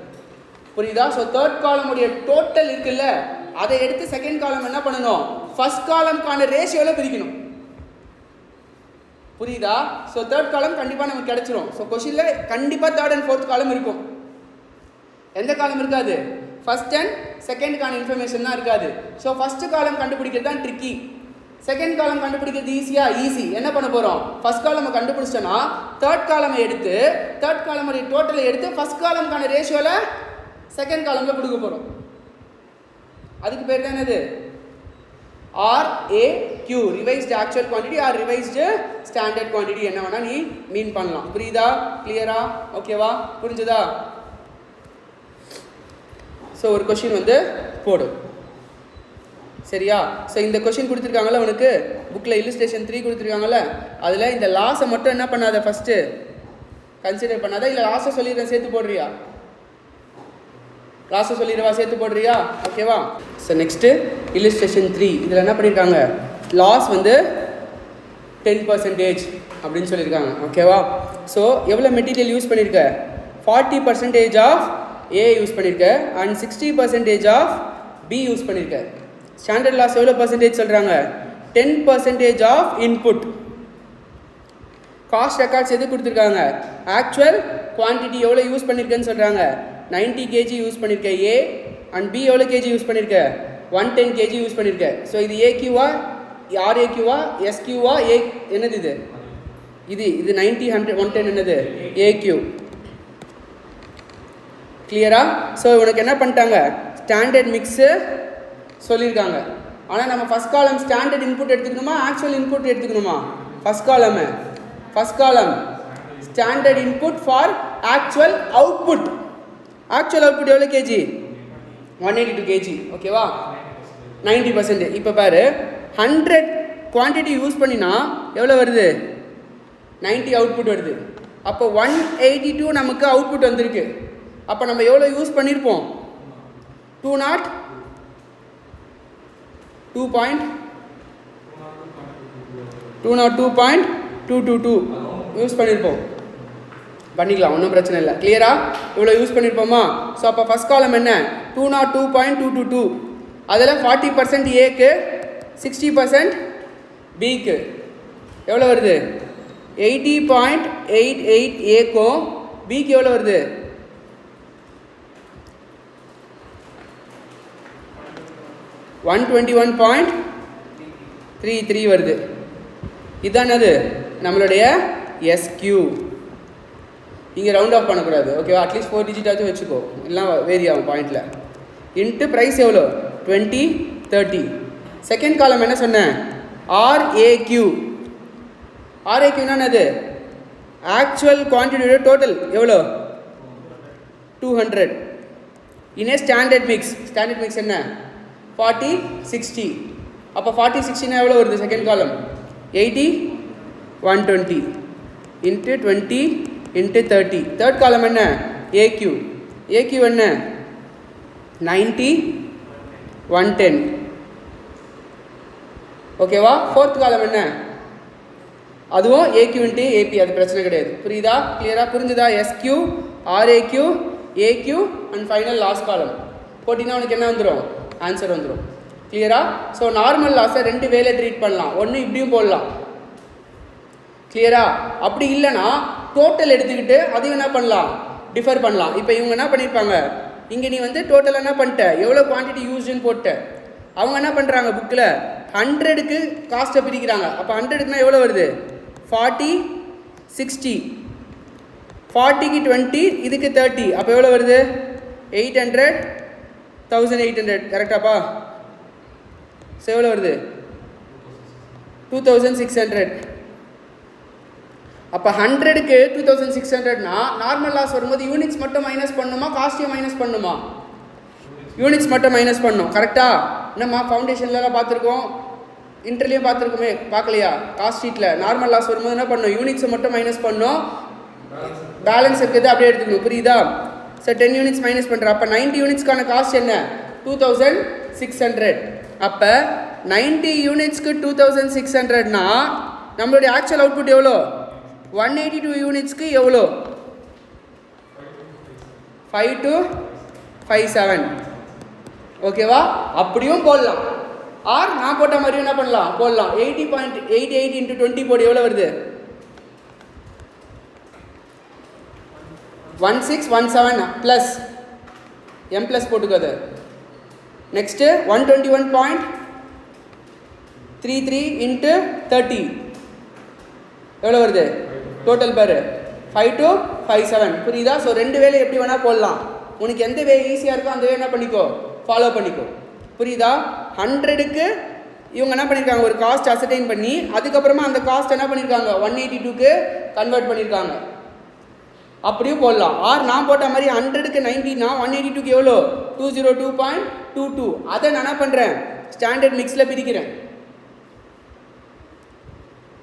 புரியுதா? ஸோ தேர்ட் காலமுடைய டோட்டல் இருக்குல்ல, அதை எடுத்து செகண்ட் காலம் என்ன பண்ணணும்? ஃபர்ஸ்ட் காலம்கான ரேஷியோவில் பிரிக்கணும். புரியுதா? ஸோ தேர்ட் காலம் கண்டிப்பாக நமக்கு கிடைச்சிரும். ஸோ கொஸ்டினில் கண்டிப்பாக தேர்ட் அண்ட் ஃபோர்த் காலம் இருக்கும். எந்த காலம் இருக்காது? ஃபர்ஸ்ட் அண்ட் செகண்டுக்கான இன்ஃபர்மேஷன் தான் இருக்காது. ஸோ ஃபர்ஸ்ட் காலம் கண்டுபிடிக்கிறது தான் ட்ரிக்கி. செகண்ட் காலம் கண்டுபிடிக்கிறது ஈஸி. என்ன பண்ண போகிறோம்? ஃபர்ஸ்ட் காலம் கண்டுபிடிச்சோன்னா தேர்ட் காலமை எடுத்து தேர்ட் காலமுடைய டோட்டலை எடுத்து ஃபர்ஸ்ட் காலம்கான ரேஷியோவில் செகண்ட் காலமில் கொடுக்க போகிறோம். அதுக்கு பேர் தான் என்னது? RAQ, revised actual quantity R revised standard quantity. என்ன வேணால் நீ மீன் பண்ணலாம். புரியுதா? கிளியரா? ஓகேவா? புரிஞ்சுதா? ஸோ ஒரு கொஷின் வந்து போடும். சரியா? ஸோ இந்த கொஷின் கொடுத்துருக்காங்கல்ல உனக்கு புக்கில் இல்லுஸ்ட்ரேஷன் 3 கொடுத்துருக்காங்கல்ல, அதில் இந்த லாஸை மட்டும் என்ன பண்ணாத, ஃபஸ்ட்டு கன்சிடர் பண்ணாத. இல்லை லாஸை சொல்லிடுறேன், சேர்த்து போடுறியா? லாஸை சொல்லிடுவா, சேர்த்து போடுறியா? ஓகேவா? ஸோ நெக்ஸ்ட்டு இல்லுஸ்ட்ரேஷன் 3 இதில் என்ன பண்ணியிருக்காங்க? லாஸ் வந்து 10% அப்படின்னு சொல்லியிருக்காங்க. ஓகேவா? ஸோ எவ்வளோ மெட்டீரியல் யூஸ் பண்ணியிருக்க? 40% ஆஃப் A யூஸ் பண்ணியிருக்க அண்ட் 60% ஆஃப் B யூஸ் பண்ணியிருக்க. ஸ்டாண்டர்ட் லாஸ் எவ்வளோ பர்சன்டேஜ் சொல்கிறாங்க? 10% ஆஃப் இன்புட். காஸ்ட் ரெக்கார்ட்ஸ் எது கொடுத்துருக்காங்க? ஆக்சுவல் குவான்டிட்டி எவ்வளோ யூஸ் பண்ணியிருக்கேன்னு சொல்கிறாங்க. 90 kg யூஸ் பண்ணியிருக்க A அண்ட் B எவ்வளோ kg யூஸ் பண்ணியிருக்க? 110 kg யூஸ் பண்ணியிருக்க. ஸோ இது AQவா RAQவா SQவா A என்னது இது? இது 90 100 110 என்னது? AQ. கிளியரா? ஸோ உனக்கு என்ன பண்ணிட்டாங்க? ஸ்டாண்டர்ட் மிக்ஸு சொல்லியிருக்காங்க. ஆனால் நம்ம ஃபஸ்ட் காலம் ஸ்டாண்டர்ட் இன்புட் எடுத்துக்கணுமா ஆக்சுவல் இன்புட் எடுத்துக்கணுமா? First column standard input for actual output. Actual output எவ்வளோ kg? 182 kg. ஓகேவா? 90%. இப்போ பாரு, 100 குவான்டிட்டி யூஸ் பண்ணினா எவ்வளோ வருது? 90 அவுட்புட் வருது. அப்போ 182 நமக்கு அவுட்புட் வந்திருக்கு. அப்போ நம்ம எவ்வளோ யூஸ் பண்ணியிருப்போம்? 202.222 யூஸ் பண்ணியிருப்போம். பண்ணிக்கலாம், ஒன்றும் பிரச்சனை இல்லை. கிளியரா? இவ்வளோ யூஸ் பண்ணியிருப்போமா? ஸோ அப்போ ஃபஸ்ட் காலம் என்ன? 202.222. அதில் 40% ஏக்கு 60% பிக்கு எவ்வளோ வருது? 80.88 ஏக்கும் பிக்கு எவ்வளோ வருது? 121.33 வருது. இதுதான் அது நம்மளுடைய SQ. இங்கே ரவுண்ட் ஆஃப் பண்ணக்கூடாது. ஓகேவா? அட்லீஸ்ட் 4 டிஜிட்டாச்சும் வச்சுக்கோ, இல்லைனா வேரி ஆகும் பாயிண்டில். இன்ட்டு ப்ரைஸ் எவ்வளோ? 20 30. செகண்ட் காலம் என்ன சொன்னேன்? RAQ. RAQனா என்னது? ஆக்சுவல் குவான்டிட்டியோட டோட்டல் எவ்வளோ? 200. இன் a standard mix. Standard mix என்ன? 40 60. அப்போ 40 60னா எவ்வளோ வருது? Second column 80 120 into 20 into 30. Third column என்ன? AQ. AQ என்ன? 90 110. ஓகேவா? ஃபோர்த் காலம் என்ன? அதுவும் ஏக்யூ இன்ட்டு ஏபி, அது பிரச்சனை கிடையாது. புரியுதா? கிளியராக புரிஞ்சுதா? SQ RAQ AQ and final last column போட்டிங்கன்னா உனக்கு என்ன வந்துடும்? ஆன்சர் வந்துடும். கிளியரா? ஸோ நார்மல் லாஸை 2 வேலை ட்ரீட் பண்ணலாம். ஒன்று இப்படியும் போடலாம். கிளியரா? அப்படி இல்லைன்னா டோட்டல் எடுத்துக்கிட்டு அதையும் என்ன பண்ணலாம்? டிஃபர் பண்ணலாம். இப்போ இவங்க என்ன பண்ணியிருப்பாங்க, இங்கே நீ வந்து டோட்டல் என்ன பண்ணிட்ட, எவ்வளோ குவான்டிட்டி யூஸ்ன்னு போட்ட. அவங்க என்ன பண்ணுறாங்க, புக்கில் 100க்கு காஸ்ட்டை பிரிக்கிறாங்க. அப்போ 100க்குனா எவ்வளோ வருது? 40 60, 40க்கு 20, இதுக்கு 30, அப்போ எவ்வளோ வருது? 800 1800. கரெக்டாப்பா? ஸோ எவ்வளோ வருது? 2600. அப்போ 100க்கு 2600னா நார்மல் லாஸ் வரும்போது யூனிட்ஸ் மட்டும் மைனஸ் பண்ணுமா, காஸ்ட்டையும் மைனஸ் பண்ணுமா? யூனிட்ஸ் மட்டும் மைனஸ் பண்ணும். கரெக்டா? என்னம்மா ஃபவுண்டேஷன்லாம் பார்த்துருக்கோம், இன்டர்லையும் பார்த்துருக்கோமே, பார்க்கலையா? காஸ்ட் ஷீட்டில் நார்மல் லாஸ் வரும்போது என்ன பண்ணும்? யூனிட்ஸை மட்டும் மைனஸ் பண்ணும், பேலன்ஸ் இருக்கிறது அப்படியே எடுத்துக்கணும். புரியுதா? ஸோ 10 யூனிட்ஸ் மைனஸ் பண்ணுற. அப்போ 90 யூனிட்ஸ்க்கான காஸ்ட் என்ன? 2600. அப்போ 90 யூனிட்ஸ்க்கு 2600னா நம்மளுடைய ஆக்சுவல் அவுட்புட் எவ்வளோ? 182 யூனிட்ஸ்க்கு எவ்வளோ? 5257. ஓகேவா? அப்படியும் போடலாம். ஆர் நான் போட்ட மாதிரியும் என்ன பண்ணலாம்? போடலாம். 80.88 × 20 போடு. எவ்வளோ வருது? 1617 ப்ளஸ் எம் ப்ளஸ் போட்டுக்கோது. நெக்ஸ்ட்டு 121.33 × 30 எவ்வளோ வருது? டோட்டல் பாரு 5257. புரியுதா? ஸோ 2 வேலை எப்படி வேணால் போடலாம். உனக்கு எந்த வே ஈஸியாக இருக்கோ அந்த வே என்ன பண்ணிக்கோ, ஃபாலோ பண்ணிக்கோ. புரியுதா? 100க்கு இவங்க என்ன பண்ணியிருக்காங்க, ஒரு காஸ்ட் அசர்டைன் பண்ணி அதுக்கப்புறமா அந்த காஸ்ட் என்ன பண்ணியிருக்காங்க, 182க்கு கன்வெர்ட் பண்ணியிருக்காங்க. அப்படியும் போடலாம். ஆர் நான் போட்ட மாதிரி 100க்கு 90னா 182க்கு எவ்வளோ? 202.22. அதை நான் என்ன பண்ணுறேன், ஸ்டாண்டர்ட் மிக்ஸில் பிரிக்கிறேன்.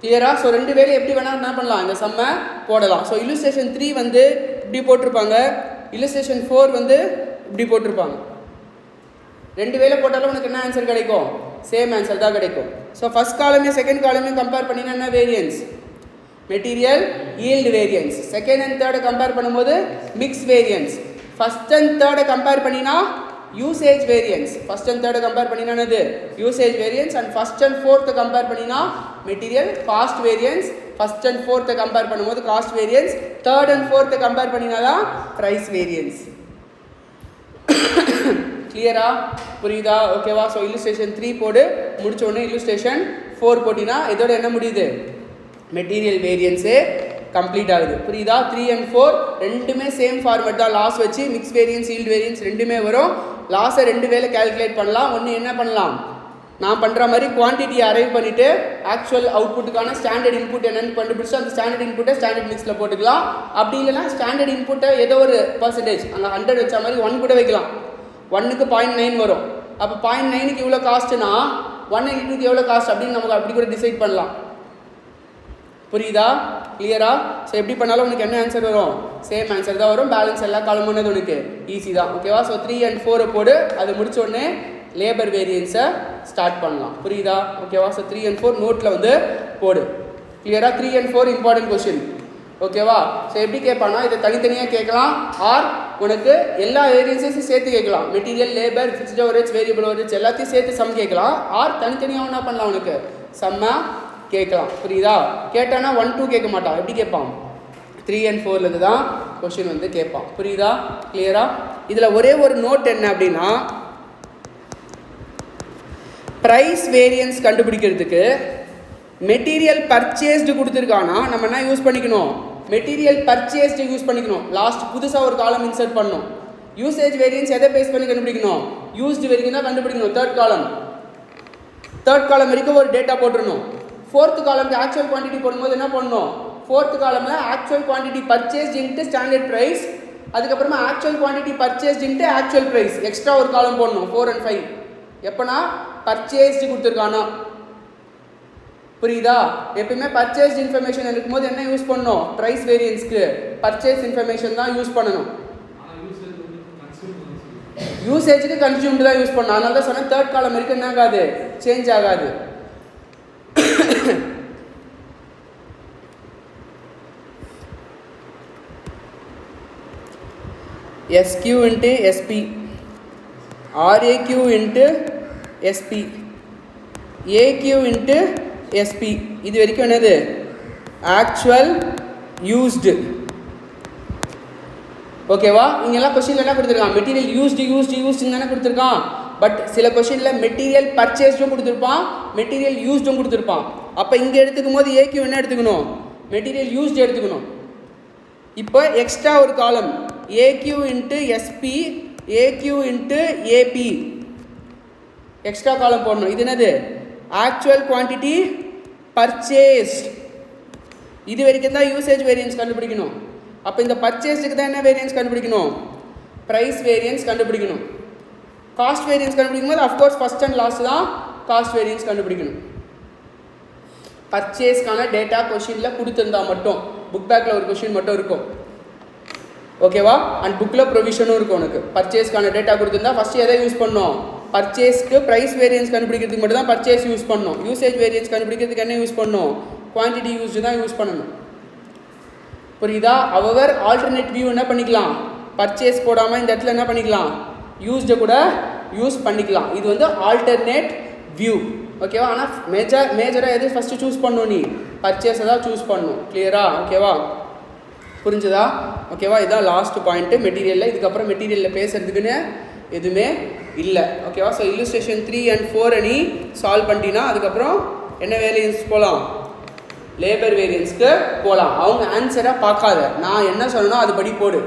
கிளியரா? ஸோ 2 வேலை எப்படி வேணால் என்ன பண்ணலாம், இந்த சம்மை போடலாம். ஸோ இல்லுஸ்ட்ரேஷன் 3 வந்து இப்படி போட்டிருப்பாங்க, இல்லுஸ்ட்ரேஷன் 4 வந்து இப்படி போட்டிருப்பாங்க. 2 வேலை போட்டாலும் உனக்கு என்ன ஆன்சர் கிடைக்கும்? சேம் ஆன்சர் தான் கிடைக்கும். ஸோ ஃபர்ஸ்ட் காலமையும் செகண்ட் காலமையும் கம்பேர் பண்ணினா என்ன variance? Material yield variance. Second and தேர்டை கம்பேர் பண்ணும்போது மிக்ஸ் வேரியன்ஸ். ஃபர்ஸ்ட் அண்ட் தேர்டை கம்பேர் பண்ணினா யூசேஜ் வேரியன்ஸ். ஃபர்ஸ்ட் அண்ட் தேர்டை கம்பேர் பண்ணினா என்னது? Usage variance. And first and ஃபோர்த்தை கம்பேர் பண்ணினா material cost variance. First and ஃபோர்த்தை கம்பேர் பண்ணும்போது காஸ்ட் வேரியன்ஸ். தேர்ட் அண்ட் ஃபோர்த்தை கம்பேர் பண்ணினா தான் ப்ரைஸ் வேரியன்ஸ். கிளியரா? புரியுதா? ஓகேவா? ஸோ இல்லுஸ்ட்ரேஷன் 3 போடு. முடிச்ச உடனே இல்லுஸ்ட்ரேஷன் 4 போட்டினா இதோட என்ன முடியுது? மெட்டீரியல் வேரியன்ஸே கம்ப்ளீட் ஆகுது. புரியுதா? 3 and 4 ரெண்டுமே சேம் ஃபார்மேட் தான். லாஸ் வச்சு மிக்ஸ் வேரியன்ஸ் ஈல்டு வேரியன்ஸ் ரெண்டுமே வரும். லாஸை 2 வேலை கால்குலேட் பண்ணலாம். ஒன்று என்ன பண்ணலாம், நான் பண்ணுற மாதிரி குவான்டிட்டியை அரைவ் பண்ணிவிட்டு ஆக்சுவல் அவுட்புட்டுக்கான ஸ்டாண்டர்ட் இன்புட் என்னென்னு கண்டுபிடிச்சி அந்த ஸ்டாண்டர்ட் இன்புட்டை ஸ்டாண்டர்ட் மிக்ஸில் போட்டுக்கலாம். அப்படி இல்லைனா ஸ்டாண்டர்ட் இன்புட்டை ஏதோ ஒரு பர்சன்டேஜ் அங்கே 100 வச்ச மாதிரி 1 கூட வைக்கலாம். 1க்கு 0.9 வரும். அப்போ 0.9க்கு இவ்வளோ காஸ்ட்டுனா 182க்கு எவ்வளோ காஸ்ட் அப்படின்னு நமக்கு அப்படி கூட டிசைட் பண்ணலாம். புரியுதா? கிளியரா? ஸோ எப்படி பண்ணாலும் உனக்கு என்ன ஆன்சர் வரும்? சேம் ஆன்சர் தான் வரும். பேலன்ஸ் எல்லா காலமுன்னது உனக்கு ஈஸி தான். ஓகேவா? ஸோ 3 and 4 போடு. அது முடிச்ச உடனே லேபர் வேரியன்ஸை ஸ்டார்ட் பண்ணலாம். புரியுதா? ஓகேவா? ஸோ 3 and 4 நோட்டில் வந்து போடு. கிளியரா? 3 and 4 இம்பார்ட்டன்ட் கொஸ்டின். ஓகேவா? ஸோ எப்படி கேட்பானா, இதை தனித்தனியாக கேட்கலாம். ஆர் உனக்கு எல்லா வேரியன்ஸையும் சேர்த்து கேட்கலாம். Material, labour, fixed overreach, variable overreach எல்லாத்தையும் சேர்த்து சம் கேட்கலாம். ஆர் தனித்தனியாக என்ன பண்ணலாம், உனக்கு செம்ம கேட்கலாம். புரியுதா? கேட்டானா 1 2 கேட்க மாட்டான். எப்படி கேட்பான்? 3 and 4லேருந்து தான் கொஸ்டின் வந்து கேட்பான். புரியுதா? கிளியரா? இதில் ஒரே ஒரு நோட் என்ன அப்படின்னா, ப்ரைஸ் வேரியன்ஸ் கண்டுபிடிக்கிறதுக்கு மெட்டீரியல் பர்ச்சேஸ்டு கொடுத்துருக்கானா நம்ம என்ன யூஸ் பண்ணிக்கணும்? மெட்டீரியல் பர்ச்சேஸ்டு யூஸ் பண்ணிக்கணும். லாஸ்ட் புதுசாக ஒரு காலம் இன்சர்ட் பண்ணணும். யூசேஜ் வேரியன்ஸ் எதை பேஸ் பண்ணி கண்டுபிடிக்கணும்? யூஸ்டு வரைக்கும் தான் கண்டுபிடிக்கணும். தேர்ட் காலம் வரைக்கும் ஒரு டேட்டா போட்டுருணும். ஃபோர்த் காலம்க்கு ஆக்சுவல் குவான்டிட்டி போடும்போது என்ன பண்ணணும்? ஃபோர்த் காலமில் actual quantity purchased into standard price, அதுக்கப்புறமா actual quantity purchased into actual price extra ஒரு காலம் போடணும். 4 and 5 எப்போனா பர்ச்சேஸ்டு கொடுத்துருக்கானா. புரியுதா? எப்பயுமே பர்ச்சேஸ்ட் இன்ஃபர்மேஷன் இருக்கும்போது என்ன யூஸ் பண்ணணும்? ப்ரைஸ் வேரியன்ஸ்க்கு பர்ச்சேஸ் இன்ஃபர்மேஷன் தான் யூஸ் பண்ணணும். யூசேஜுக்கு கன்சியூம்டு தான் யூஸ் பண்ணணும். அதனால தான் சொன்னால் தேர்ட் காலம் வரைக்கும் என்ன ஆகாது? சேஞ்ச் ஆகாது. SQ into SP, RAQ into SP, AQ into SP. இது வரைக்கும் என்னது ஆக்சுவல் யூஸ்டு. ஓகேவா? இங்கெல்லாம் கொஸ்டின்ல என்ன கொடுத்துருக்கான், மெட்டீரியல் யூஸ்டு தானே கொடுத்துருக்கான். பட் சில கொஸ்டினில் மெட்டீரியல் பர்ச்சேஸ்டும் கொடுத்துருப்பான், மெட்டீரியல் யூஸ்டும் கொடுத்துருப்பான். அப்போ இங்கே எடுத்துக்கும் போது ஏக்யூ என்ன எடுத்துக்கணும், மெட்டீரியல் யூஸ்டு எடுத்துக்கணும். இப்போ எக்ஸ்ட்ரா ஒரு column AQ into SP, AQ into AP, extra column போடணும். இது என்னது ஆக்சுவல் குவான்டிட்டி பர்ச்சேஸ். இது வரைக்கும் தான் யூசேஜ் வேரியன்ஸ் கண்டுபிடிக்கணும். அப்போ இந்த பர்ச்சேஸுக்கு தான் என்ன வேரியன்ஸ் கண்டுபிடிக்கணும், ப்ரைஸ் வேரியன்ஸ் கண்டுபிடிக்கணும். காஸ்ட் வேரியன்ஸ் கண்டுபிடிக்கும் போது அஃப்கோர்ஸ் ஃபஸ்ட் அண்ட் லாஸ்ட் தான் காஸ்ட் வேரியன்ஸ் கண்டுபிடிக்கணும். பர்ச்சேஸ்க்கான டேட்டா கொஷினில் கொடுத்துருந்தா மட்டும், புக் பேக்கில் ஒரு கொஷின் மட்டும் இருக்கும். ஓகேவா? அண்ட் புக்கில் ப்ரொவிஷனும் இருக்கும் உனக்கு. பர்ச்சேஸ்க்கான டேட்டா கொடுத்துருந்தா ஃபஸ்ட்டு எதை யூஸ் பண்ணணும், பர்ச்சேஸ்க்கு ப்ரைஸ் வேரியன்ஸ் கண்டுபிடிக்கிறதுக்கு மட்டும் தான் பர்ச்சேஸ் யூஸ் பண்ணணும். யூசேஜ் வேரியன்ஸ் கண்டுபிடிக்கிறதுக்கு என்ன யூஸ் பண்ணணும், குவான்டிட்டி யூஸ்டு தான் யூஸ் பண்ணணும். புரியுதா? அவர் ஆல்டர்னேட் வியூ என்ன பண்ணிக்கலாம், பர்ச்சேஸ் போடாமல் இந்த இடத்துல என்ன பண்ணிக்கலாம், யூஸ்டு கூட யூஸ் பண்ணிக்கலாம். இது வந்து ஆல்டர்னேட் வியூ. ஓகேவா? ஆனால் மேஜராக எது ஃபஸ்ட்டு சூஸ் பண்ணணும், நீ பர்ச்சேஸை தான் சூஸ் பண்ணணும். கிளியரா? ஓகேவா? புரிஞ்சுதா? ஓகேவா? இதுதான் லாஸ்ட் பாயிண்ட்டு மெட்டீரியலில். இதுக்கப்புறம் மெட்டீரியலில் பேசுறதுக்குன்னு எதுவுமே இல்லை. ஓகேவா? ஸோ இல்லுஸ்ட்ரேஷன் 3 and 4 நீ சால்வ் பண்ணிட்டீங்கன்னா அதுக்கப்புறம் என்ன வேரியன்ஸ் போகலாம், லேபர் வேரியன்ஸ்க்கு போகலாம். அவங்க ஆன்சரை பார்க்காத, நான் என்ன சொல்லணும் அதுபடி போடு.